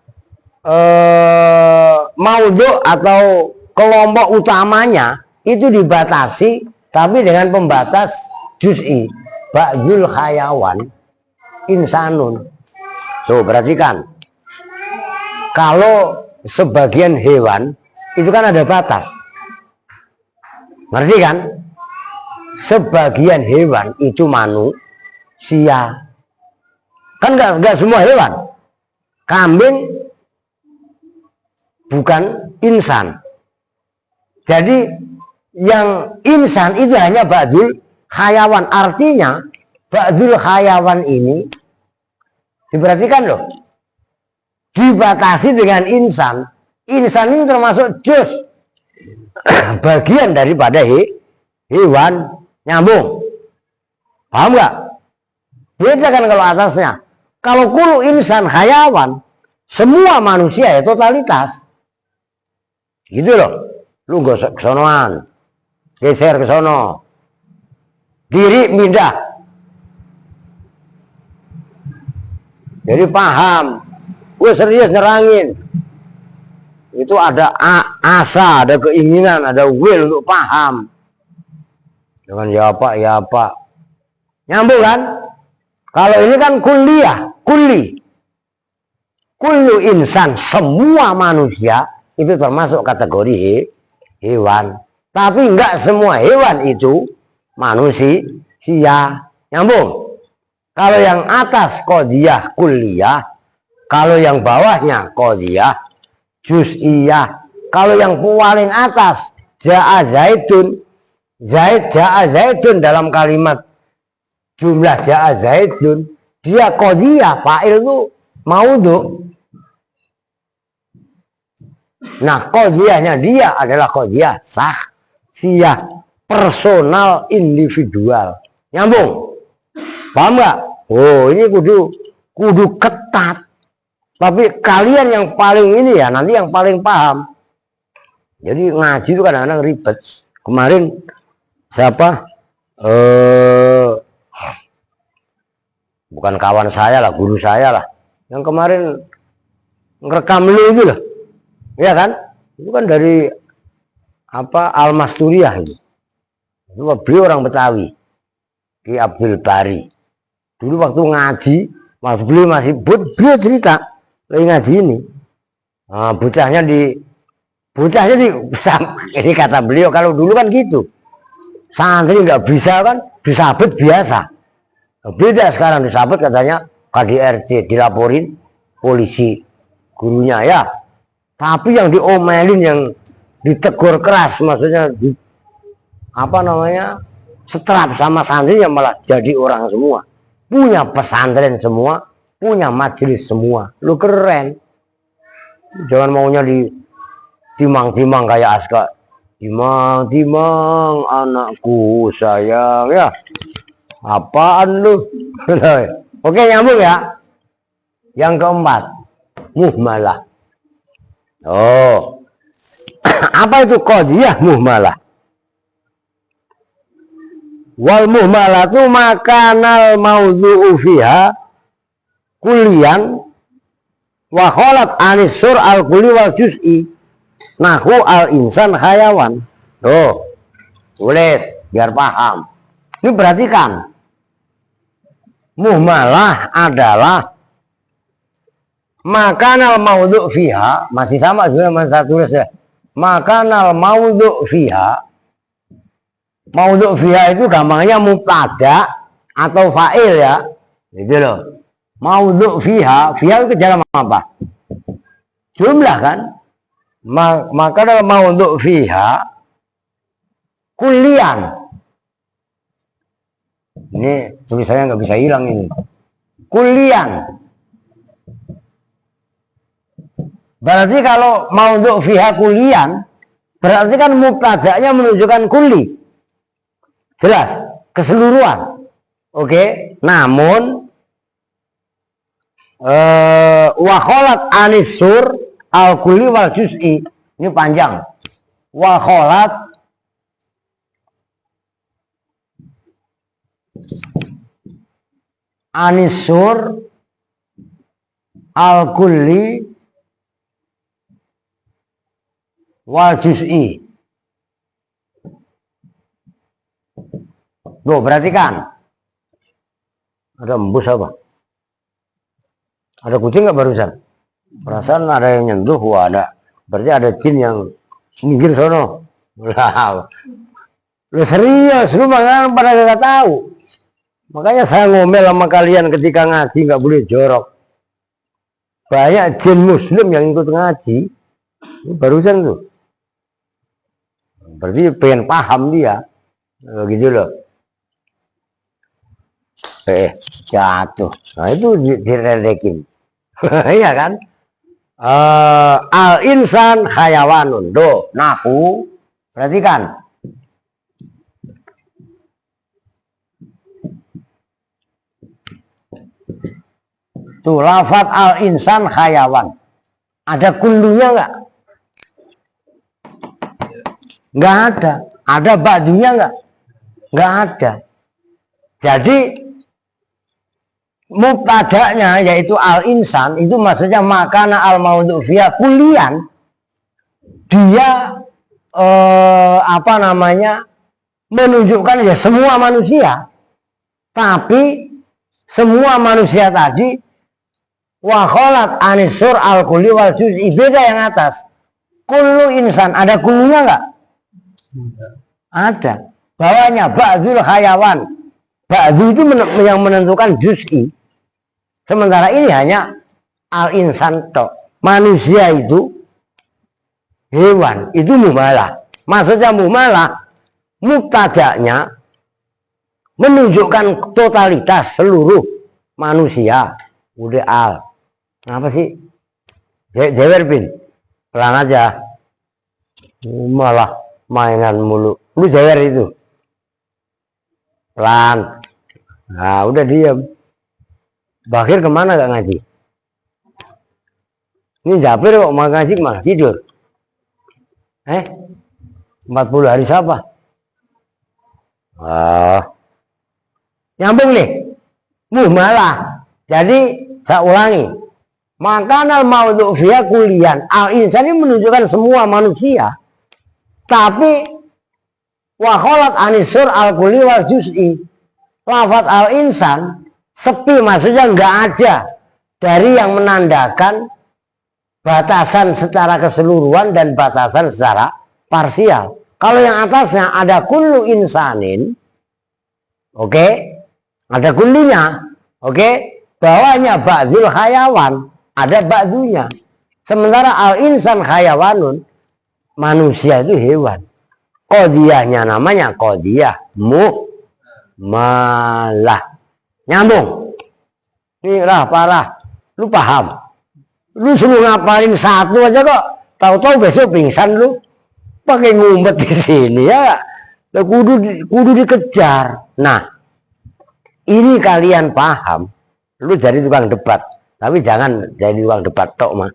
maudhu' atau kelompok utamanya itu dibatasi tapi dengan pembatas juz'i. Ba'dul hayawan insanun. Tuh, perhatikan. Kalau sebagian hewan itu kan ada batas. Ngerti kan? Sebagian hewan itu manusia. Kan enggak semua hewan. Kambing bukan insan. Jadi yang insan itu hanya ba'dul hayawan. Artinya ba'dul hayawan ini diperhatikan loh, dibatasi dengan insan. Insan ini termasuk juz, bagian daripada hewan. Nyambung? Paham nggak? Beda kan kalau atasnya. Kalau kullu insan hayawan, semua manusia ya totalitas. Gitu loh. Lu gosok ke sonoan, geser ke sono, kiri pindah. Jadi paham, gue serius nyerangin. Itu ada asa, ada keinginan, ada will untuk paham. Dengan ya pak. Nyambung kan? Kalau ini kan kulliyah, kullu insan, semua manusia itu termasuk kategori hewan. Tapi enggak semua hewan itu manusia. Nyambung? Kalau yang atas qadhiyah kulliyah, kalau yang bawahnya qadhiyah juz'iyah. Kalau yang paling atas ja'a zaidun, ja'a zaidun dalam kalimat jumlah ja'a zaidun, dia qadhiyah, fa'il itu maudhu'. Nah, qadhiyahnya dia adalah qadhiyah sahsiyah, personal, individual. Nyambung? Paham nggak? Oh, ini kudu ketat. Tapi kalian yang paling ini ya, nanti yang paling paham. Jadi ngaji itu kadang-kadang ribet. Kemarin siapa? Bukan kawan saya lah, guru saya lah. Yang kemarin ngerekam lu itu loh. Iya kan? Itu kan dari apa Al-Masturiah itu. Itu beliau orang Betawi. Ki Abdul Bari. Dulu waktu ngaji, waktu beliau masih beliau cerita lagi ngaji ini. Nah, bocahnya di ini kata beliau kalau dulu kan gitu. Santri nggak bisa kan disabet biasa. Beda sekarang disabet katanya KDRT dilaporin polisi gurunya ya. Tapi yang diomelin yang ditegur keras maksudnya apa namanya seterap sama santri yang malah jadi orang semua. Punya pesantren semua, punya majelis semua. Lu keren. Jangan maunya di timang-timang kayak Aska. Timang-timang anakku sayang ya. Apaan lu? Oke, nyambung ya. Yang keempat, muhmalah. Oh. Apa itu qadhiyah muhmalah? Wal muhmalatu makanal maudhu'u fiha kulian wa khalat anisur al kulli wal juz'i nahu al insan hayawan. Tuh, tulis biar paham. Ini perhatikan. Muhmalah adalah makanal maudhu' fiha, masih sama juga saya tulis ya. Makanal maudhu' fiha. Maudhu' fiha itu gampangnya mubtada atau fa'il ya. Gitu loh. Maudhu' fiha, fiha itu dalam apa? Jumlah kan? Makanal maudhu' fiha kulian. Ini tulisannya nggak bisa hilang ini. Kulian. Berarti kalau maudhu' fiha kulian, berarti kan mubtada'nya menunjukkan kuli. Jelas, keseluruhan. Oke, namun wa khalat anisur al kulli wal juz'i. Ini panjang. Wa khalat anisur al kulli wal juz'i. Tuh, perhatikan. Ada embus apa? Ada kucing nggak barusan? Perasaan ada yang nyentuh, wah ada. Berarti ada jin yang minggir sono. Lah, lu serius, lu malah pada nggak tahu. Makanya saya ngomel sama kalian ketika ngaji nggak boleh jorok. Banyak jin muslim yang ikut ngaji. Ini barusan tuh. Berarti pengen paham dia. Gitu loh. Jatuh. Nah itu diredekin. Iya kan? Al insan hayawanun. Do, nahu. Perhatikan. Tuh, lafaz al insan hayawan. Ada kullunya nggak? Nggak ada. Ada ba'dunya nggak? Nggak ada. Jadi mubtada'nya yaitu al insan itu maksudnya makana al maudhu' fiha kulian. Dia apa namanya menunjukkan ya semua manusia. Tapi semua manusia tadi wa khalat anisur al kulli wal juz'i, beda yang atas. Kullu insan, ada kullunya enggak? Ada. Bawahnya ba'dzul hayawan. Ba'dzu itu yang menentukan juz'i. Sementara ini hanya al insan tok. Manusia itu hewan, itu muhmalah. Maksudnya muhmalah, mubtada'nya menunjukkan totalitas seluruh manusia. Udah al. Kenapa sih? Jewer Bin. Pelan aja. Malah mainan mulu. Lu jewer itu. Pelan. Nah, udah diam. Bakir kemana gak ngaji? Ini Japir kok mau ngaji malah tidur. 40 hari siapa? Nyambung nih. Malah. Jadi saya ulangi. Makanal maudhu fiha kulian. Al-insan ini menunjukkan semua manusia. Tapi wa khalat anisur al-kuli wal juz'i. Lafaz al-insan sepi, maksudnya nggak ada dari yang menandakan batasan secara keseluruhan dan batasan secara parsial. Kalau yang atasnya ada kullu insanin, oke, ada kullinya, oke, bawahnya ba'dzul hayawan, ada ba'dunya. Sementara al-insan hayawanun, manusia itu hewan. Qadiyahnya namanya qadiyah malah. Nyambung. Ini parah. Lu paham? Lu suruh ngapalin satu aja kok, tahu-tahu besok pingsan lu. Pakai ngumpet di sini ya. Kudu dikejar. Nah, ini kalian paham. Lu jadi tukang debat, tapi jangan jadi tukang debat tok mah.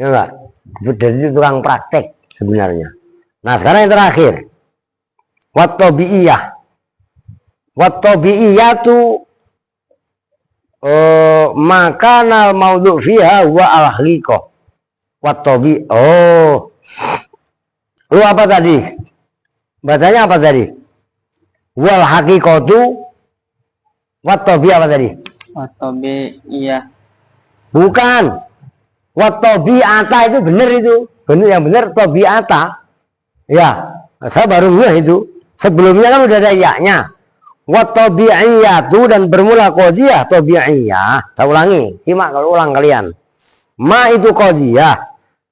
Ya enggak? Jadi tukang praktek sebenarnya. Nah, sekarang yang terakhir. Wat-tabi'iyah. Wat-tabi'iyatu makanal maudhu fiha wa al-haqiqah. Wat-tabi. Lu apa tadi? Bacanya apa tadi? Wal haqiqatu wat-tabi apa tadi? Wat-tabi iya. Bukan. Wat-tabi'ata itu benar itu. Benar, yang benar tabi'ata. Ya, saya baru ngeh itu. Sebelumnya kan udah ada ya-nya. Wat-tabi'iyatu dan bermula qadiyah tabi'iyah. Saya ulangi, simak kalau ulang kalian. Ma itu qadiyah.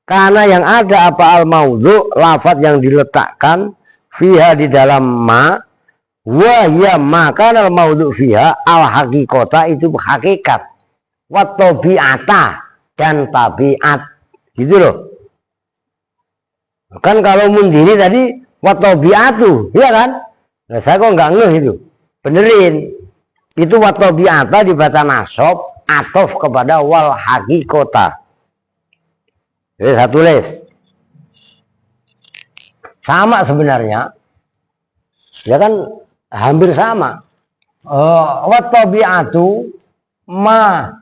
Karena yang ada apa al-maudhu, lafaz yang diletakkan fiha di dalam ma, wa ya makan al-maudhu fiha al-haqiqata itu hakikat. Wat tabi'ata dan tabiat. Gitu loh. Kan kalau Mundhiri tadi wat tabi'atu, ya kan? Nah, saya kok nggak ngeh itu. Benerin. Itu wat tabi'ata dibaca nasab atof kepada wal haqiqata. Jadi saya tulis. Sama sebenarnya. Ya kan hampir sama. Wat tabi'atu ma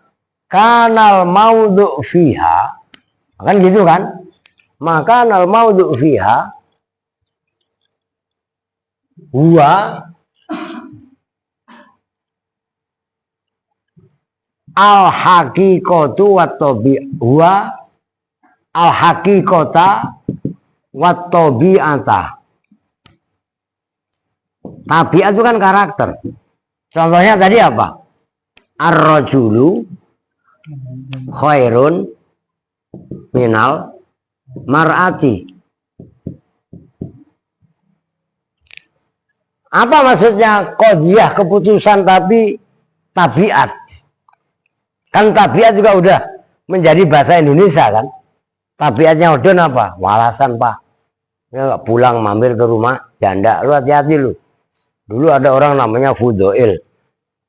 kanal maudhu fiha. Kan gitu kan? Maka kanal maudhu fiha huwa al haqiqatu wat tabi'ah al haqiqata wat tabi'ata. Tabiat itu kan karakter. Contohnya tadi apa? Ar-rajulu khairun minal mar'ati. Apa maksudnya qadiyah keputusan tapi tabiat? Kan tabiat juga udah menjadi bahasa Indonesia kan? Tabiatnya udon apa? Walasan pak. Ya nggak pulang mampir ke rumah janda. Lu hati-hati lu. Dulu ada orang namanya Fudoil.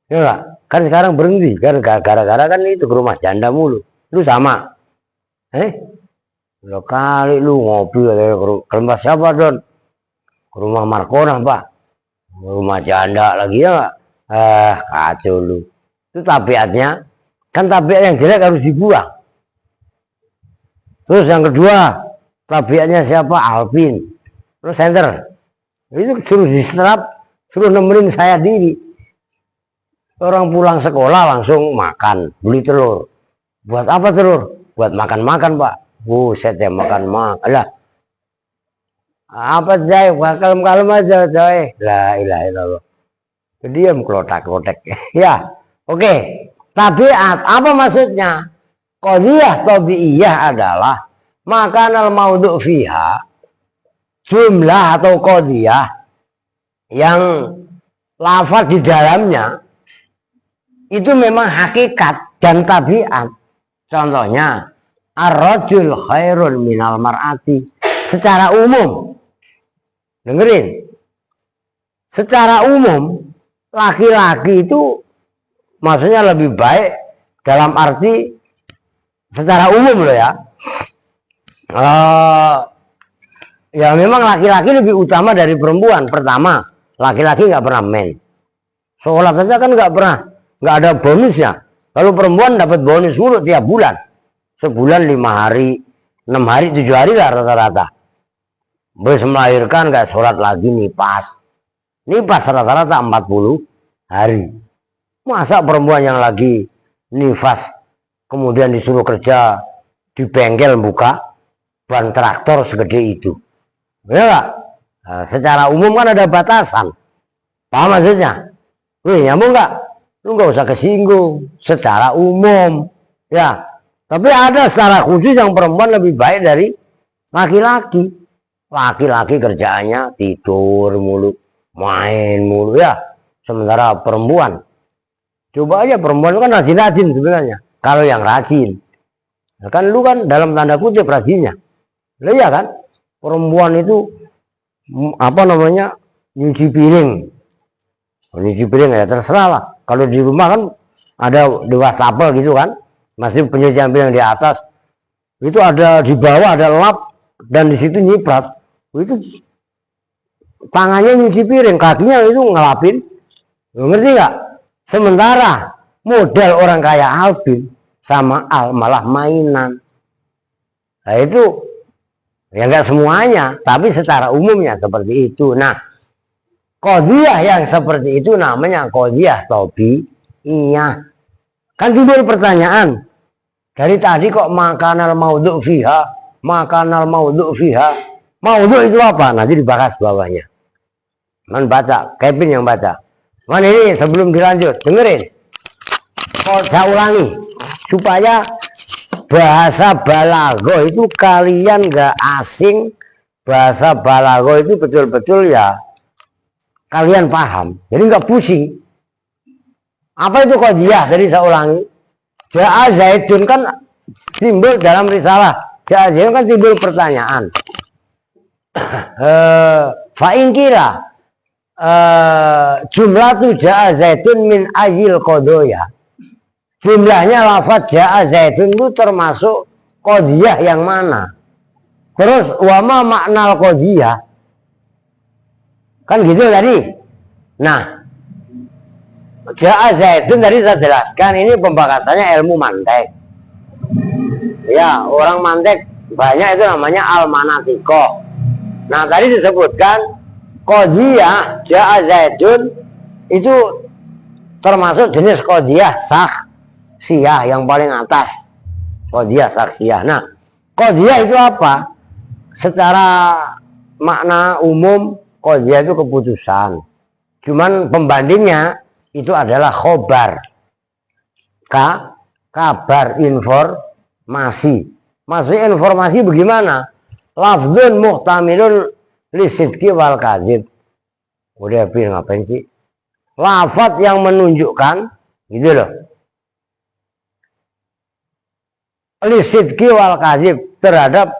Ya nggak? Kan sekarang berhenti. Kan gara-gara kan itu ke rumah janda mulu. Lu sama. Lo kali lu ngopi ke rumah siapa Don? Ke rumah Markona pak. Ke rumah janda lagi ya nggak? Kacau lu. Itu tabiatnya. Kan tabiat yang jelek harus dibuang. Terus yang kedua, tabiatnya siapa? Alvin. Terus center. Itu suruh diserap, suruh nemenin saya diri. Orang pulang sekolah langsung makan, beli telur. Buat apa telur? Buat makan-makan pak. Buset ya makan. Lah. Apa jay? Kalem-kalem aja coy. La ilaha illallah. Diam kelotak-klotek. Ya, oke. Tabiat, apa maksudnya? Qadiyah tabi'iyah adalah makanal maudhu fiha, jumlah atau qadiyah yang lafaz di dalamnya itu memang hakikat dan tabiat. Contohnya ar-rajul khairun minal mar'ati. Secara umum, dengerin, secara umum laki-laki itu maksudnya lebih baik dalam arti secara umum loh ya. Ya memang laki-laki lebih utama dari perempuan. Pertama, laki-laki nggak pernah men. Sholat saja kan nggak ada bonusnya. Kalau perempuan dapat bonus mulu tiap bulan. Sebulan 5 hari, 6 hari, 7 hari lah rata-rata. Habis melahirkan nggak sholat lagi nipas. Nipas rata-rata 40 hari. Masa perempuan yang lagi nifas kemudian disuruh kerja di bengkel buka ban traktor segede itu? Ya nggak? Nah, secara umum kan ada batasan. Paham maksudnya? Wih, nyambung nggak? Lu nggak usah kesinggung. Secara umum, ya. Tapi ada secara khusus yang perempuan lebih baik dari laki-laki. Laki-laki kerjaannya tidur mulu, main mulu ya. Sementara perempuan, coba aja perempuan itu kan rajin-rajin sebenarnya. Kalau yang rajin, ya kan lu kan dalam tanda kutip rajinnya. Lah ya kan? Perempuan itu apa namanya? Nyuci piring. Nyuci piring ya terserah lah. Kalau di rumah kan ada di wastafel gitu kan. Masih pencucian piring di atas. Itu ada di bawah ada lap dan di situ nyiprat. Itu tangannya nyuci piring, kakinya itu ngelapin. Ngerti nggak? Sementara model orang kaya Alvin sama Al malah mainan. Nah itu ya nggak semuanya, tapi secara umumnya seperti itu. Nah, qadhiyah yang seperti itu namanya qadhiyah tabi'iyah. Kan timbul pertanyaan. Dari tadi kok makanal maudhu' fiha, makanal maudhu' fiha. Maudhu' itu apa? Nanti dibahas bawahnya. Man baca, Kevin yang baca. Man ini sebelum dilanjut, dengerin. Kok saya ulangi supaya bahasa balaghah itu kalian gak asing. Bahasa balaghah itu betul-betul ya kalian paham. Jadi gak pusing. Apa itu qadhiyah? Jadi saya ulangi. Ja'a Zaidun kan timbul dalam risalah. Ja'a Zaidun kan timbul pertanyaan. Fa'in kira jumlah tu ja'a Zaidun min ayil qadhiyah. Jumlahnya lafaz ja'a Zaidun itu termasuk qadhiyah yang mana? Terus wama makna qadhiyah? Kan gitu tadi. Nah, ja'a Zaidun tadi saya jelaskan ini pembahasannya ilmu mantek. Ya, orang mantek banyak itu namanya al-manatiko. Nah, tadi disebutkan qadhiyah ja'a Zaidun itu termasuk jenis qadhiyah saksiyah yang paling atas. Qadhiyah saksiyah. Nah, qadhiyah itu apa? Secara makna umum qadhiyah itu keputusan. Cuman pembandingnya itu adalah khobar. Kabar, informasi. Maksudnya informasi bagaimana? Lafzun muhtamilun lisidqi wal kadzib. Udah pilih ngapain sih? Lafaz yang menunjukkan gitu loh. Lisidqi wal kadzib terhadap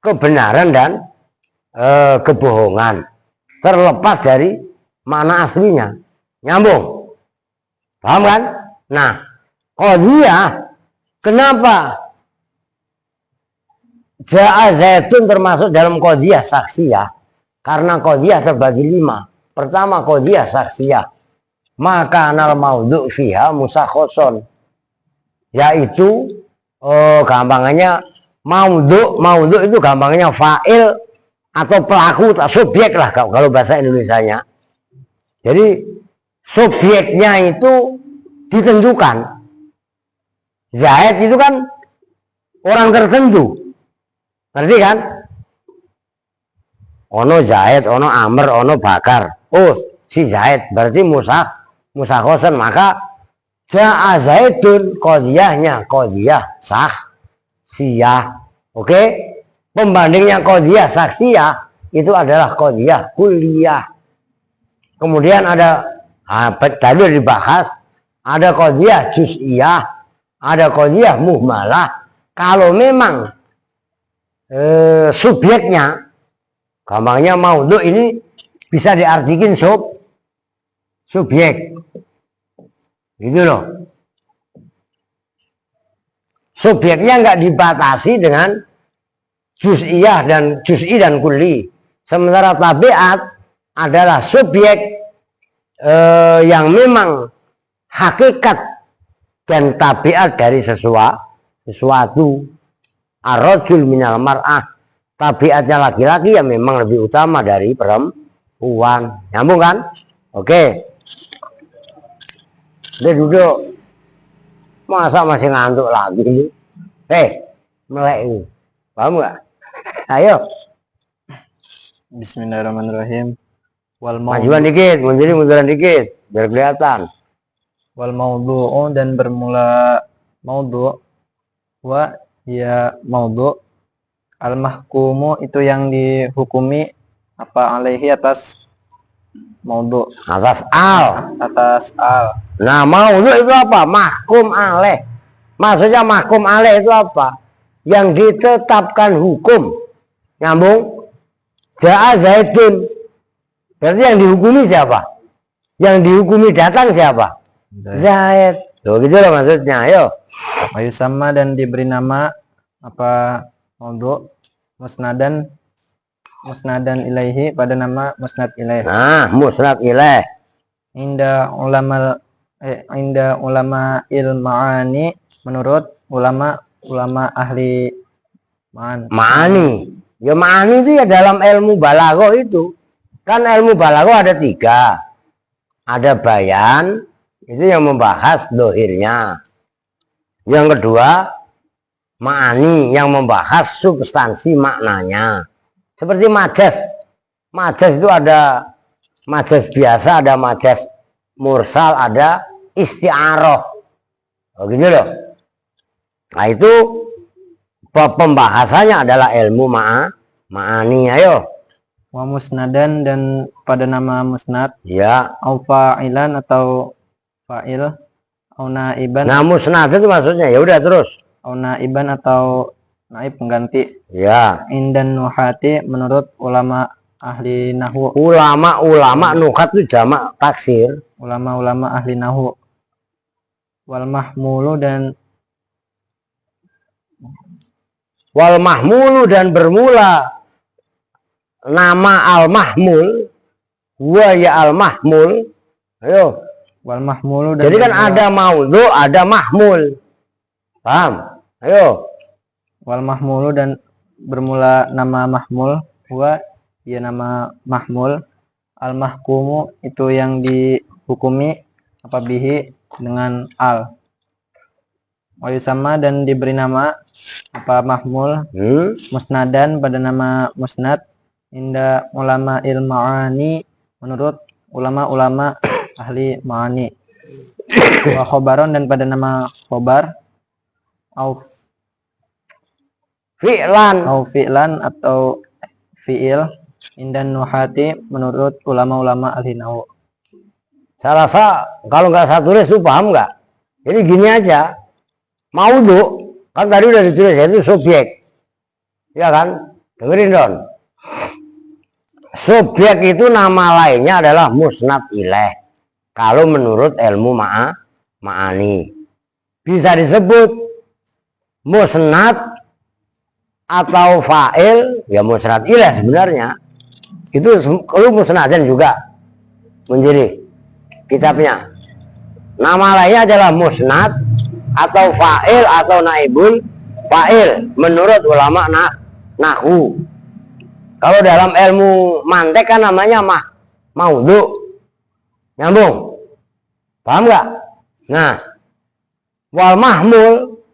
kebenaran dan kebohongan. Terlepas dari mana aslinya. Nyambung. Paham kan? Nah, qadhiyah kenapa ja'a Zaidun termasuk dalam qadhiyah saksiyah? Karena qadhiyah terbagi 5. Pertama qadhiyah saksiyah. Maka anal maudhu' fiha musakhoson. Yaitu gampangannya maudhu' itu gampangnya fa'il atau pelaku atau subjek lah kalau bahasa Indonesianya. Jadi subjeknya itu ditentukan. Zaid itu kan orang tertentu. Ngerti kan? Ono Zaid, ono Amr, ono Bakar. Oh, si Zaid berarti musakhosan. Maka ja'a Zaidun qadhiyahnya qadhiyah saksiyah. Oke? Pembandingnya qadhiyah saksiyah itu adalah qadhiyah kulliyah. Kemudian ada tadi dibahas ada qadhiyah juz'iyah, ada qadhiyah muhmalah. Kalau memang subjeknya gampangnya maudhu' ini bisa diartikan subjek. Gitu loh. Subjeknya nggak dibatasi dengan juz'iyah dan juz'i dan kulli. Sementara tabiat adalah subjek yang memang hakikat dan tabiat dari sesuatu. Ar-rajul minal mar'ah, tabiatnya laki-laki yang memang lebih utama dari perempuan. Nyambung kan? Oke. Dia duduk. Masa masih ngantuk lagi ini? Melek ini. Paham nggak? Ayo. Bismillahirrahmanirrahim. Majuan dikit, munduran dikit, biar kelihatan. Wal maudhu'u dan bermula maudhu' wa ya maudhu' al mahkumu itu yang dihukumi apa alaihi atas maudhu' Atas al. Nah, maudhu itu apa? Mahkum alaih. Maksudnya mahkum alaih itu apa? Yang ditetapkan hukum. Nyambung? Ja'a Zaidun. Berarti yang dihukumi siapa? Yang dihukumi datang siapa? Zaid. Loh, gitu loh maksudnya. Ayo. Ayu sama dan diberi nama apa maudhu' musnadan ilaihi pada nama musnad ilaih. Nah, musnad ilaih. Inda ulama ma'ani menurut ulama ahli Ma'ani. Ya ma'ani itu ya dalam ilmu balaghah itu. Kan ilmu balaghah ada 3. Ada bayan, itu yang membahas dohirnya. Yang kedua, ma'ani yang membahas substansi maknanya. Seperti majas. Majas itu ada majas biasa, ada majas mursal, ada isti'aroh. Oh gitu loh. Nah itu pembahasannya adalah ilmu ma'ani. Ayo. wa musnadan dan pada nama musnad Ya. au fa'ilan atau fa'il au naiban Nah musnad itu maksudnya ya udah terus. au naiban atau naib pengganti. Ya. Indan nuhati menurut ulama ahli nahwu. Ulama nukat itu jamak taksir. Ulama-ulama ahli nahwu. Wal mahmulu dan bermula nama al-mahmul wa ya al-mahmul. Ayo. wal mahmulu dan Jadi kan ada maudhu, ada mahmul. Paham? Ayo. wal mahmulu dan bermula nama mahmul wa ya nama mahmul. Al mahkumu itu yang dihukumi apa bihi dengan al. Wa yusamma dan diberi nama apa mahmul musnadan pada nama musnad inda ulama ilma'ani menurut ulama-ulama ahli ma'ani. Wa khobaron dan pada nama khobar au fi'lan atau fi'il indan nuhati menurut ulama-ulama ahli nahwu. Saya rasa kalau nggak saya tulis itu paham nggak? Jadi gini aja. Maudhu kan tadi udah ditulis yaitu subjek. Ya kan? Dengerin Don. Subjek itu nama lainnya adalah musnad ilaih. Kalau menurut ilmu ma'ani. Bisa disebut musnad atau fa'il, ya musnad ilaih sebenarnya. Itu kalau musnadan juga menjadi kitabnya. Nama lainnya adalah musnad atau fa'il atau naibul fa'il menurut ulama nahwu. Kalau dalam ilmu mantek kan namanya maudhu. Nyambung? Paham nggak? Nah, wal mahmul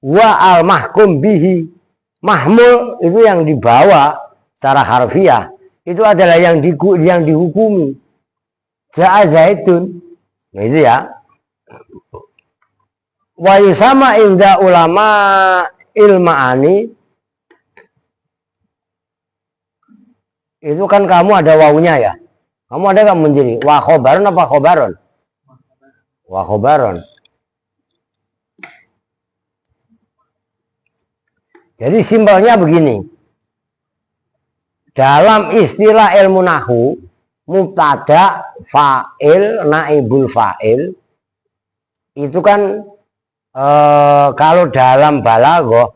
wa al mahkum bihi. Mahmul itu yang dibawa secara harfiah. Itu adalah yang dihukumi. Ja'a Zaidun. Nah itu ya. Wa yusama inda ulama ilma'ani. Itu kan kamu ada wawunya ya. Kamu ada nggak menjadi wa khobaron apa khobaron? Wa khobaron. Jadi simbolnya begini. Dalam istilah ilmu nahwu mubtada, fa'il, naibul fa'il itu kan kalau dalam balaghah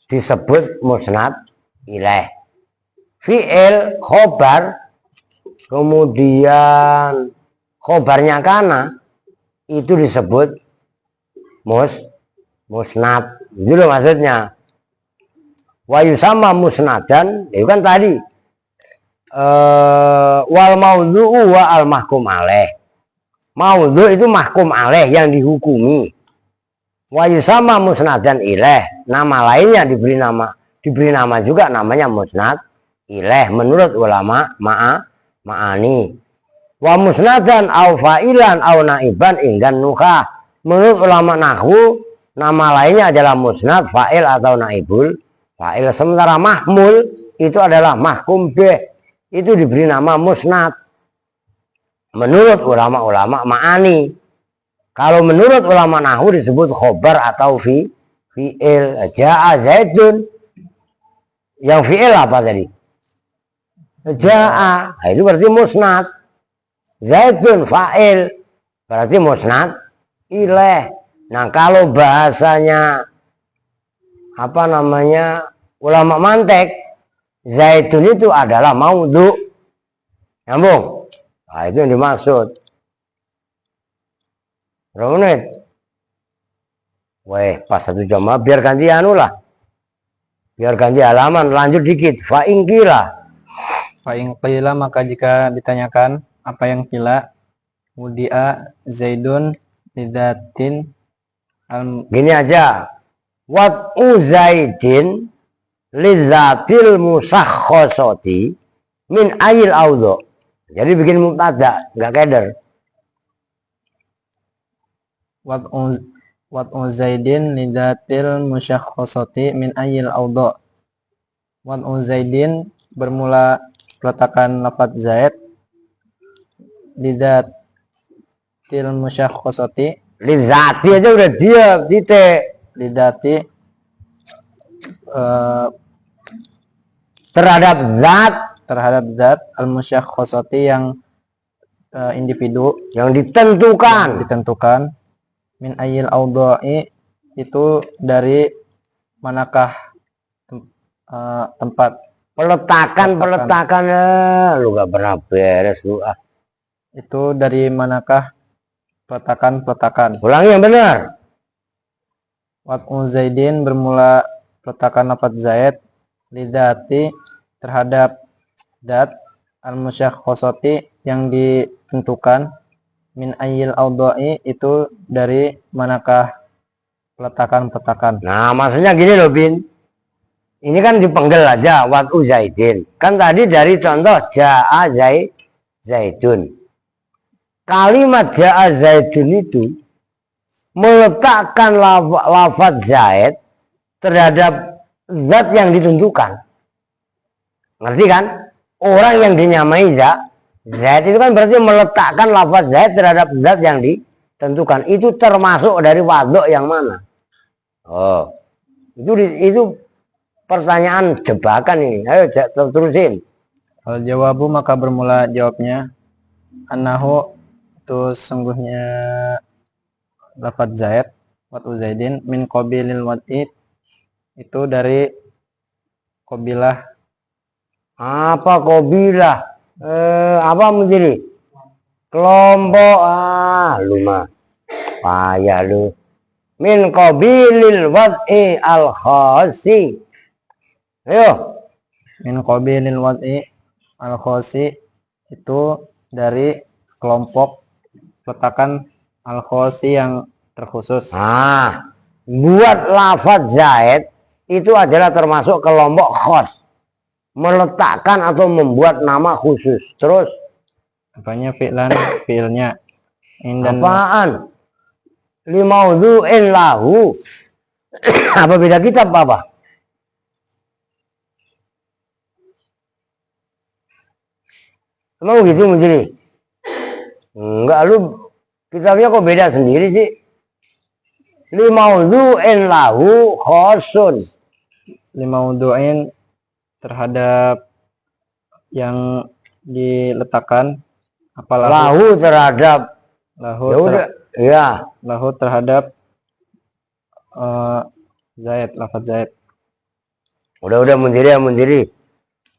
disebut musnad ilaih. Fi'il khobar, kemudian khobarnya kana itu disebut musnad. Itu loh maksudnya. Wa yusamma musnadan, itu kan tadi wal maudhu'u wa al mahkum alaih. Maudhu' itu mahkum alaih, yang dihukumi. Wa yusamma musnadan ilaih, nama lainnya diberi nama juga namanya musnad ilaih menurut ulama ma'ani. Wa musnadan au fa'ilan au naiban inggan nukah, menurut ulama nahwu nama lainnya adalah musnad, fa'il atau naibul fa'il. Sementara mahmul itu adalah mahkum bih, itu diberi nama musnad menurut ulama-ulama ma'ani. Kalau menurut ulama nahwu disebut khobar atau fi'il. Ja'a Zaidun, yang fi'il apa tadi? Ja'a, itu berarti musnad. Zaidun fa'il, berarti musnad ilaih. Nah, kalau bahasanya apa namanya ulama mantek, Zaidun itu adalah maudhu. Nyambung? Nah, itu yang dimaksud. Berapa menit? Weh, pas 1 jam, biar ganti anu lah. Biar ganti halaman, lanjut dikit. Fa'in qila. Fa'in qila, maka jika ditanyakan apa yang qila, wudi'a Zaidun lidatin Gini aja. Wat'u Zaidin lizatil musakhkhosati min ayil audhu. Jadi bikin mubtada, nggak keder. Wat'u Zaidin lidatil musyakhkhosati min ayil audhu. Wat'u Zaidin bermula peletakan lafaz Zaid lidatil musyakhkhosati, Lizati aja udah dia titik. lidati Terhadap zat al musyakhkhosati yang individu yang ditentukan. min ayil audha'i, itu dari manakah tempat Peletakan lu gak pernah beres lu. itu dari manakah peletakan. Ulangi yang benar. Wat'u Zaidin bermula peletakan lafaz Zaid lidati terhadap dat al musyakhkhosati yang ditentukan, min ayil audha'i itu dari manakah peletakan. Nah, maksudnya gini loh, Bin. Ini kan dipenggal aja Wat'u Zaidin. Kan tadi dari contoh Ja'a Zaidun. Kalimat Ja'a Zaidun itu meletakkan lafaz Zaid terhadap zat yang ditentukan. Ngerti kan? Orang yang dinyamai Zaid itu kan berarti meletakkan lafaz Zaid terhadap zat yang ditentukan. Itu termasuk dari waduk yang mana? Oh, itu pertanyaan jebakan ini. Ayo terusin. Al jawabu, maka bermula jawabnya, annahu, itu sungguhnya lafaz Zaid, Wat'u Zaidin, min qabilil wad'i, itu dari qabilah. Apa qabilah? Apa menjadi kelompok? Lu mah payah lu. Min qabilil wad'i al khasi. Ayo. Min qabilil wad'i al khasi, itu dari kelompok peletakan al khasi yang terkhusus. Buat lafaz Zaid itu adalah termasuk kelompok khos, meletakkan atau membuat nama khusus. Terus Apanya? Fi'ilnya. apaan? Limaudhu'in lahu. Apa beda kitab apa? Emang gitu menjadi? Enggak, lu kitabnya kok beda sendiri sih? Limaudhu'in lahu khosun. Limaudhu'in terhadap yang diletakkan apa lahu terhadap lahu ya udah ya lahu terhadap zaid, lafaz zaid. udah mundiri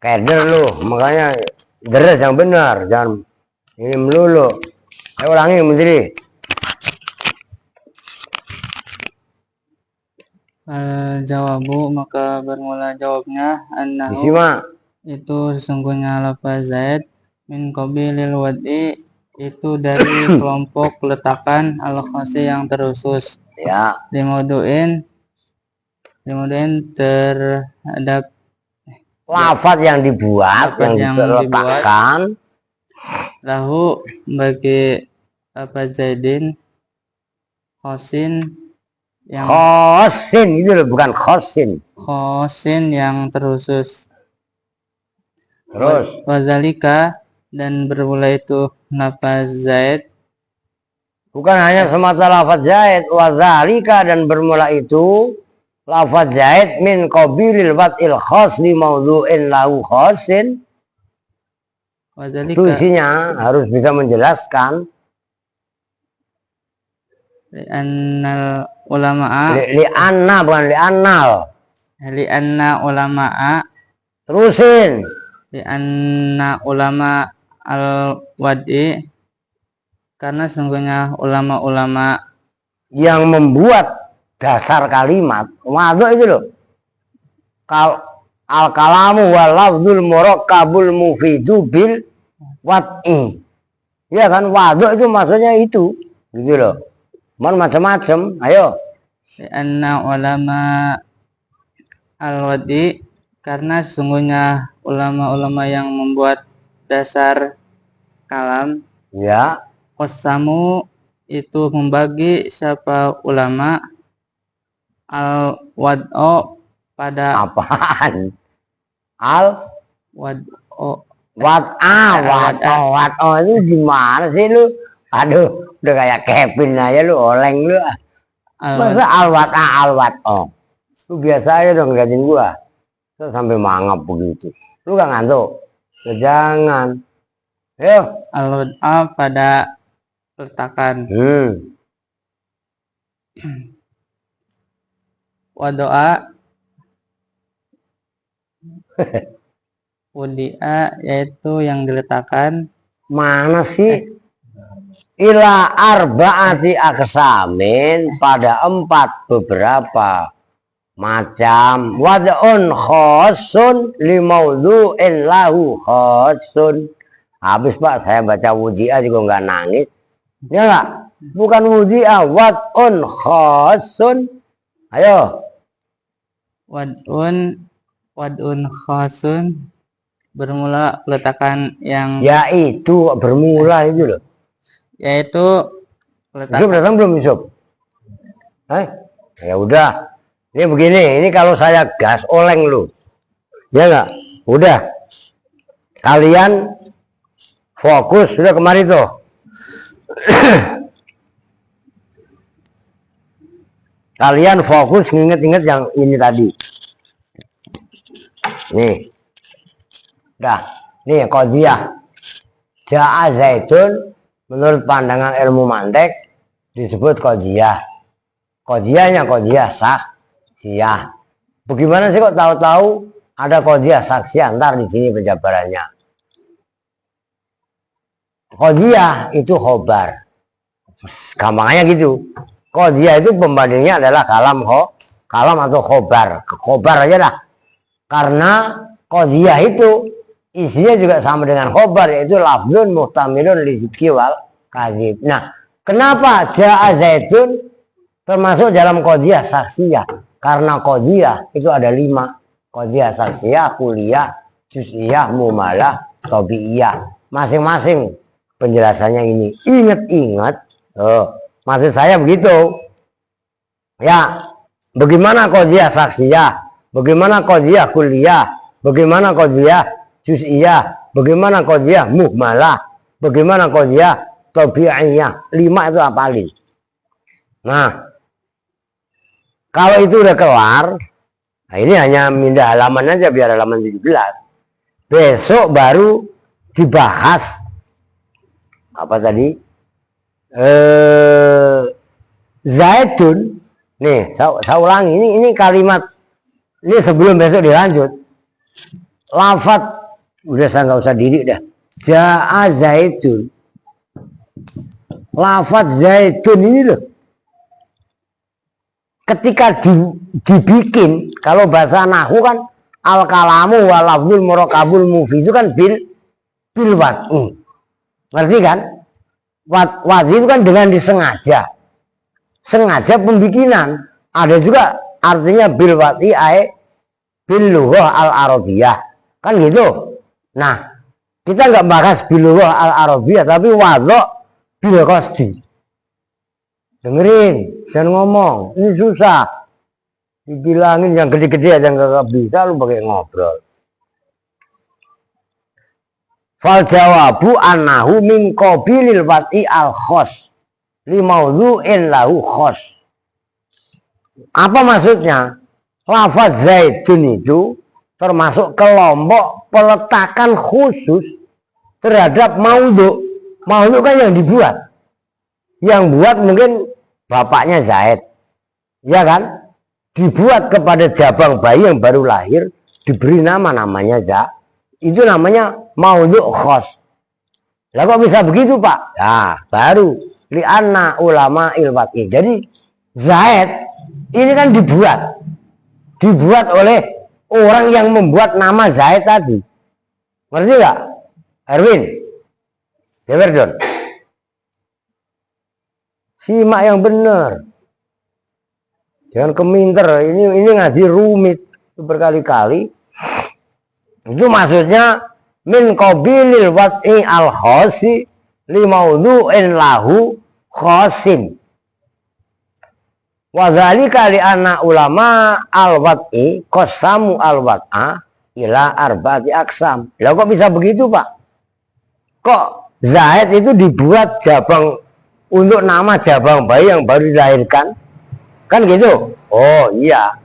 keder lu, makanya deres yang benar, jangan ini melulu. Ayo ulangi mundiri. Jawabu, maka bermula jawabnya, annahu Disimak. itu sesungguhnya lafaz zaid min qabilil wad'i itu dari kelompok peletakan al-khasi yang terusus, Ya, limuduin terhadap lafaz yang dibuat, lafaz yang diletakkan lahu bagi lafaz zaidin khosin yang khosin itu loh, bukan khosin. khosin yang terusus. Terus Wazalika, dan bermula itu lafaz zaid bukan hanya semata lafaz zaid, wazalika, dan bermula itu lafaz zaid min qabilil wad'il khas li maudhu'in lahu khosin. Itu wazalika isinya harus bisa menjelaskan li'annal ulama'a li'anna bukan li'annal. li'anna ulama'a Terusin. li'anna ulama al-wad'i, karena sesungguhnya ulama-ulama Yang membuat dasar kalimat wadhu itu loh. Al-kalamu wal lafzul murakkabul mufidu bil wad'i. Ya kan, wadhu itu maksudnya itu. Gitu loh. Macam-macam. Ayo. li'anna ulama al-wad'i, karena sesungguhnya ulama-ulama yang membuat dasar kalam, Ya. qasamu itu membagi siapa ulama al-wad'o pada Apaan? Al wad'o wad'o itu gimana sih lu? Aduh, udah kayak Kevin aja lu, oleng lu. Masa al wad'o? Lu biasa aja dong ngeliatin gua. Terus sampai mangap begitu. Lu gak ngantuk? Ya, jangan. Ayo. al-wad'o pada peletakan. Wadoa wudi'a, yaitu yang diletakkan. Mana sih? Ila arba'ati aksamin, pada 4 beberapa macam. Wad'un khosun limaudhu'in lahu khosun. Habis Pak, saya baca wudi'a juga nggak nangis. Ya nggak? Bukan wudi'a, wad'un khosun. Ayo. Wad'un khosun, bermula peletakan yang Yaitu bermula itu loh. yaitu Yusuf peletakan datang belum Yusuf? Ya udah. Ini begini, ini kalau saya gas oleng lu. Ya nggak? Udah. Kalian fokus sudah kemari tuh. Kalian fokus inget-inget yang ini tadi. Nih. Dah. Nih qadhiyah. Ja'a Zaidun, menurut pandangan ilmu mantek disebut qadhiyah. Qadhiyahnya qadhiyah saksiyah. Bagaimana sih kok tahu-tahu ada qadhiyah saksiyah? Ntar di sini penjabarannya. Qadhiyah itu khobar. Gampangnya gitu. Qadhiyah itu pembandingnya adalah kalam atau khobar. Khobar aja dah. Karena qadhiyah itu isinya juga sama dengan khobar, yaitu lafdzun muhtamilun li sidqi wal kadzib. Nah, kenapa ja'a Zaidun termasuk dalam qadhiyah saksiyah? Karena qadhiyah itu ada 5. Qadhiyah saksiyah, kulliyah, juz'iyah, mumalah, tabi'iyah. Masing-masing penjelasannya ini. Ingat-ingat. Maksud saya begitu. Ya, bagaimana qadhiyah saksiyah? Bagaimana qadhiyah kulliyah? Bagaimana qadhiyah juz'iyah? Bagaimana qadhiyah muhmalah? Bagaimana qadhiyah tabi'iyah? 5 itu hafalin. Nah, kalau itu udah kelar, nah ini hanya pindah halaman aja biar halaman 17. Besok baru dibahas apa tadi? Zaidun. Nih, saya ulangi, ini kalimat ini sebelum besok dilanjut. Lafat udah saya nggak usah didik dah. Ja'a Zaidun. Lafat Zaidun ini loh. Ketika dibikin, kalau bahasa nahwu kan al kalamu wa lafzul murakabul mufiz itu kan bil wad'i. Ngerti kan? Wad'i itu kan dengan disengaja. Sengaja pembikinan. Ada juga artinya bil wad'i ai bil lughah al arabiyah. Kan gitu. Nah, kita nggak bahas bil lughah al arabiyah tapi wadha bil qasdi. Dengerin, jangan ngomong. Ini susah. Dibilangin yang gede-gede aja nggak bisa, lu pakai ngobrol. Fal jawabu annahu min qabilil wad'i al khos li mawdhu'in lahu khos. Apa maksudnya? Lafaz Zaidun itu termasuk kelompok peletakan khusus terhadap maudhu. Maudhu kan yang dibuat. Yang buat mungkin bapaknya Zaid, ya kan? Dibuat kepada jabang bayi yang baru lahir, diberi namanya Zaid. Itu namanya maudhu khos. Lah kok bisa begitu, Pak? Nah, baru li'anna ulama ilwati. Jadi Zaid ini kan dibuat oleh orang yang membuat nama Zaid tadi. Ngerti nggak, Erwin? Deverdon. Simak yang benar. Jangan keminter. Ini ngaji rumit berkali-kali. Itu maksudnya min qabilil wad'i al khosi li mawdhu'in lahu khosin. Wa dzalika li anna ulama al wad'i qasamu al wad'a ila arba'ati aqsam. Lah kok bisa begitu, Pak? Kok Zaid itu dibuat jabang untuk nama jabang bayi yang baru dilahirkan? Kan gitu? Oh iya.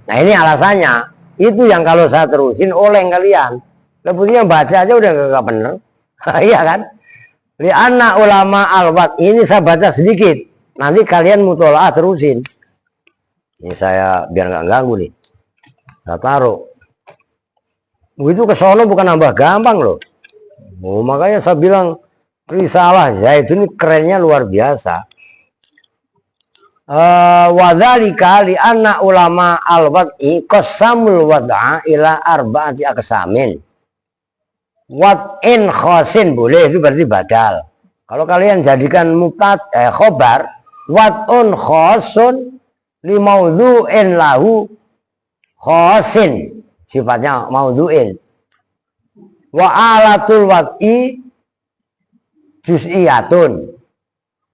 Nah ini alasannya. Itu yang kalau saya terusin oleh kalian. Lebihnya baca aja udah gak bener. Iya kan? Lianna ulama al-wad ini saya baca sedikit. Nanti kalian mutolaah terusin. Ini saya biar nggak ganggu nih. Saya taruh. Begitu ke sono bukan nambah gampang loh. Oh, makanya saya bilang risalah Zaid ini kerennya luar biasa. Wadzalika li anna ulama al-wad'i qasamul wad'a ila arba'ati aqsamin. Wad'in khosin boleh, itu berarti badal. Kalau kalian jadikan khobar, wad'un khosun li mawdhu'in lahu khosin, sifatnya mawdhu'in. Wa alatul wad'i juz'iyatun.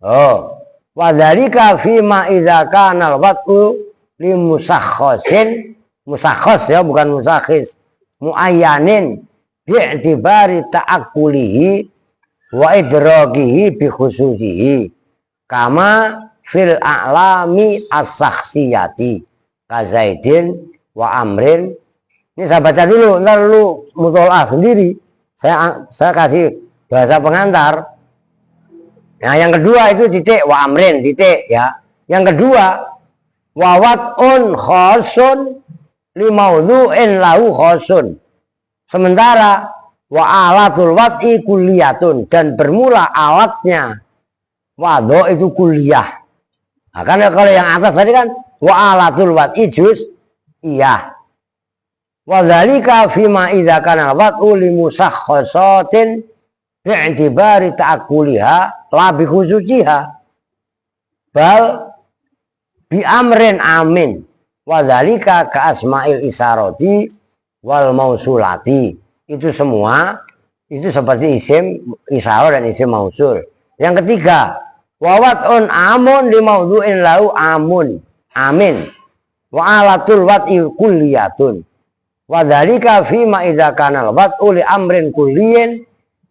Oh, wa dzalika fi ma idza kana al-wad'u li musakhasin, musakhas ya bukan musakhis, muayyanin bi'tibari ta'akkulihi wa idrakihi bi khususihi kama fil a'lami as-sakhsiyati kazaidin wa amrin. Ini saya baca dulu, ntar lu mutolaah sendiri. Saya kasih bahasa pengantar. Nah, yang kedua itu titik wa amrin, titik ya. Yang kedua wawatun khosun li mawdhu'in lahu khosun. Sementara wa alatul wad'i kulliyatun, dan bermula alatnya wadho itu kuliah. Nah, karena kalau yang atas tadi kan wa alatul wad'i juz iya. Wa dzalika fima idza kana wad'u li musakhkhasatin bi'tibari ta'akkuliha la bi khususiha bal bi amrin amin wa dzalika ka asma'il isarati wal mausulati. Itu semua itu seperti isim isarah dan isim mausul. Yang ketiga wawatun amun li mawdhu'in lahu amun amin wa alatul wad'i kulliyatun wa dzalika fi ma idza kana al-wad'u li amrin kulliyin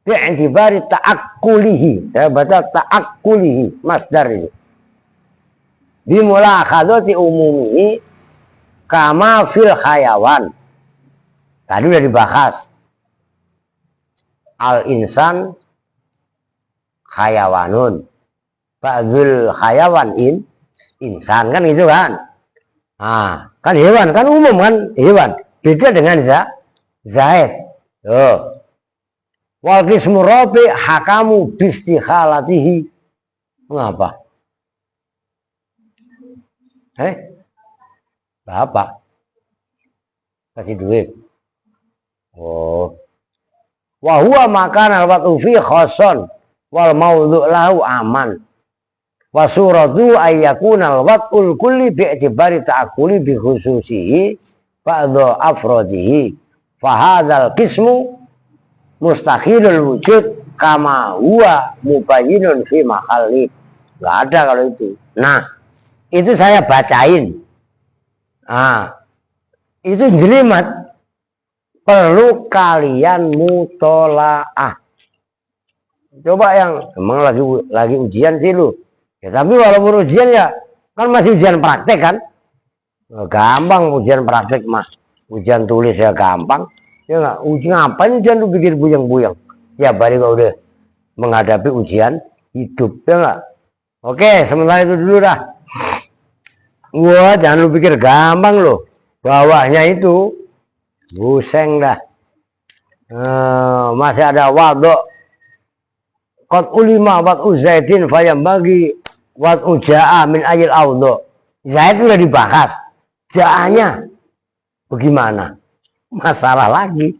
bi'tibari ta'akkulihi. Saya baca ta'akkulihi masdar ini bimulakhadati umumihi kama fil hayawan. Tadi udah dibahas. al insan hayawanun, ba'dzul hayawan insan, kan gitu kan. Nah, kan hewan, kan umum kan hewan. Beda dengan zaid. Tuh. Wal qismu rabi hakamu bistikhalatihi. Mengapa? Bapak kasih duit. Oh. Wa huwa makan al-watu fi khoson wal maudhu' lahu aman. Wa suratu ayyakuna al-wat'ul kulli bi'tibari ta'akuli bi khususihi ba'dha afrodihi. Fa hadzal qismu mustahilul wujud kama huwa mubayyinun fi mahalli. Enggak ada kalau itu. Nah, itu saya bacain. Nah, itu jelimet. Perlu kalian mutolaah. Coba yang emang lagi ujian sih lu. Ya tapi walaupun ujian ya kan masih ujian praktek kan. Gampang ujian praktek mah. Ujian tulis ya gampang. Ya enggak, ujian ngapain ujian lu bikin buyang-buyang. Ya baru kau udah menghadapi ujian hidup ya enggak. Oke, sementara itu dulu dah. Wah, jangan lu pikir gampang loh. Bawahnya itu buseng dah. Masih ada waduk. Qad ulima wad'u zaidin fayam bagi wad'u ja'a min ayil awdu. Zaid udah dibahas. Ja'anya bagaimana? Masalah lagi.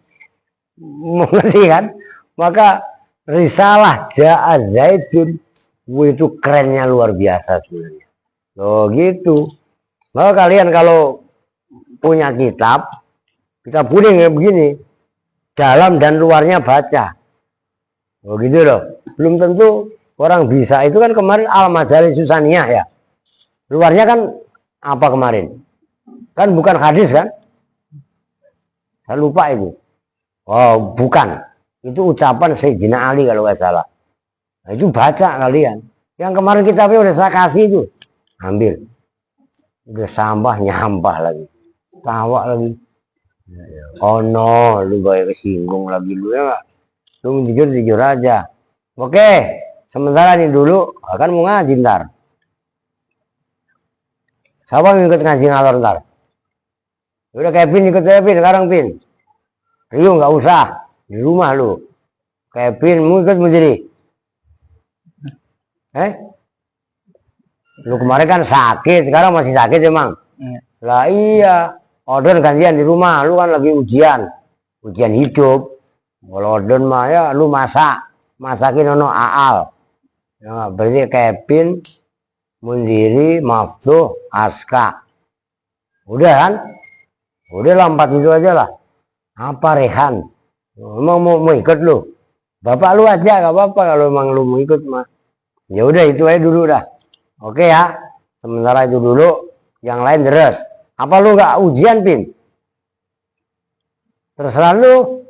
Mengerti kan? Maka risalah ja'a zaidun itu kerennya luar biasa sebenarnya. Loh gitu. Maka kalian kalau punya kitab kuning ya begini, dalam dan luarnya baca. Oh gitu loh. Belum tentu orang bisa. Itu kan kemarin Al-Majalis Susaniyah ya. Luarnya kan apa kemarin? Kan bukan hadis kan? Saya lupa itu. Oh bukan. Itu ucapan Sayyidina Ali kalau nggak salah. Nah, itu baca kalian. Yang kemarin kitabnya udah saya kasih itu. Ambil. Udah sampah nyampah lagi. Tawa lagi. Oh no, lu kayak kesinggung lagi lu ya gak? Lu jujur aja. Oke, sementara ini dulu akan mau ngaji ntar. Siapa yang ikut ngaji ngalor ntar? Udah Kevin ikut saya Pin, sekarang Pin. Rio nggak usah, di rumah lu. Kevin mau ikut menjadi. Lu kemarin kan sakit, sekarang masih sakit emang. Lah iya. Order gantian di rumah, lu kan lagi ujian hidup. Kalau order mah ya lu masakin ono aal. Ya, berarti Kevin, Munziri, Maftuh, Aska. Udah kan? Udah lah 4 itu aja lah. Apa Rehan? Emang mau ikut lu? Bapak lu aja gak apa-apa kalau emang lu mau ikut mah. Ya udah itu aja dulu dah. Oke ya. Sementara itu dulu, yang lain deres. Apa lu nggak ujian Pin? Terserah lu.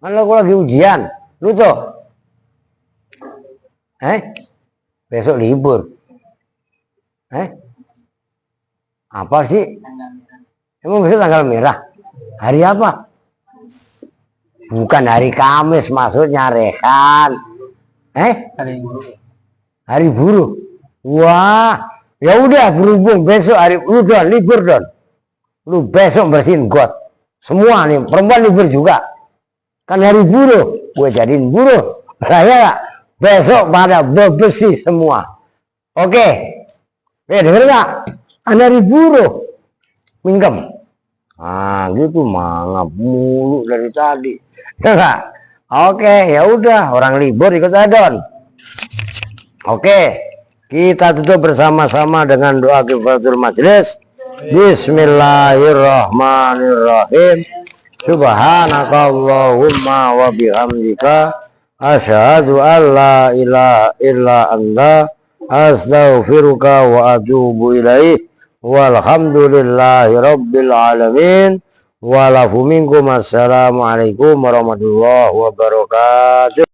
Kan lu lagi ujian. Lu tuh. Besok libur. Apa sih? Emang besok tanggal merah? Hari apa? Bukan hari Kamis maksudnya Rehan. Hari buruh. Wah. Ya udah berhubung besok hari lu don libur don, lu besok bersihin got semua nih perempuan libur juga kan hari buruh, gue jadiin buruh ya besok pada bebersih semua. Oke, denger nggak? Ada hari buruh minjem. Ah gitu mangap mulu dari tadi, enggak? Oke, ya udah orang libur ikut adon. Oke. Kita tutup bersama-sama dengan doa kifaratul majelis. Bismillahirrahmanirrahim. Subhanakallahumma wa bihamdika asyhadu an la ilaha illa anta astaghfiruka wa atubu ilaih. Walhamdulillahi rabbil alamin. Walafu minkum assalamualaikum warahmatullahi wabarakatuh.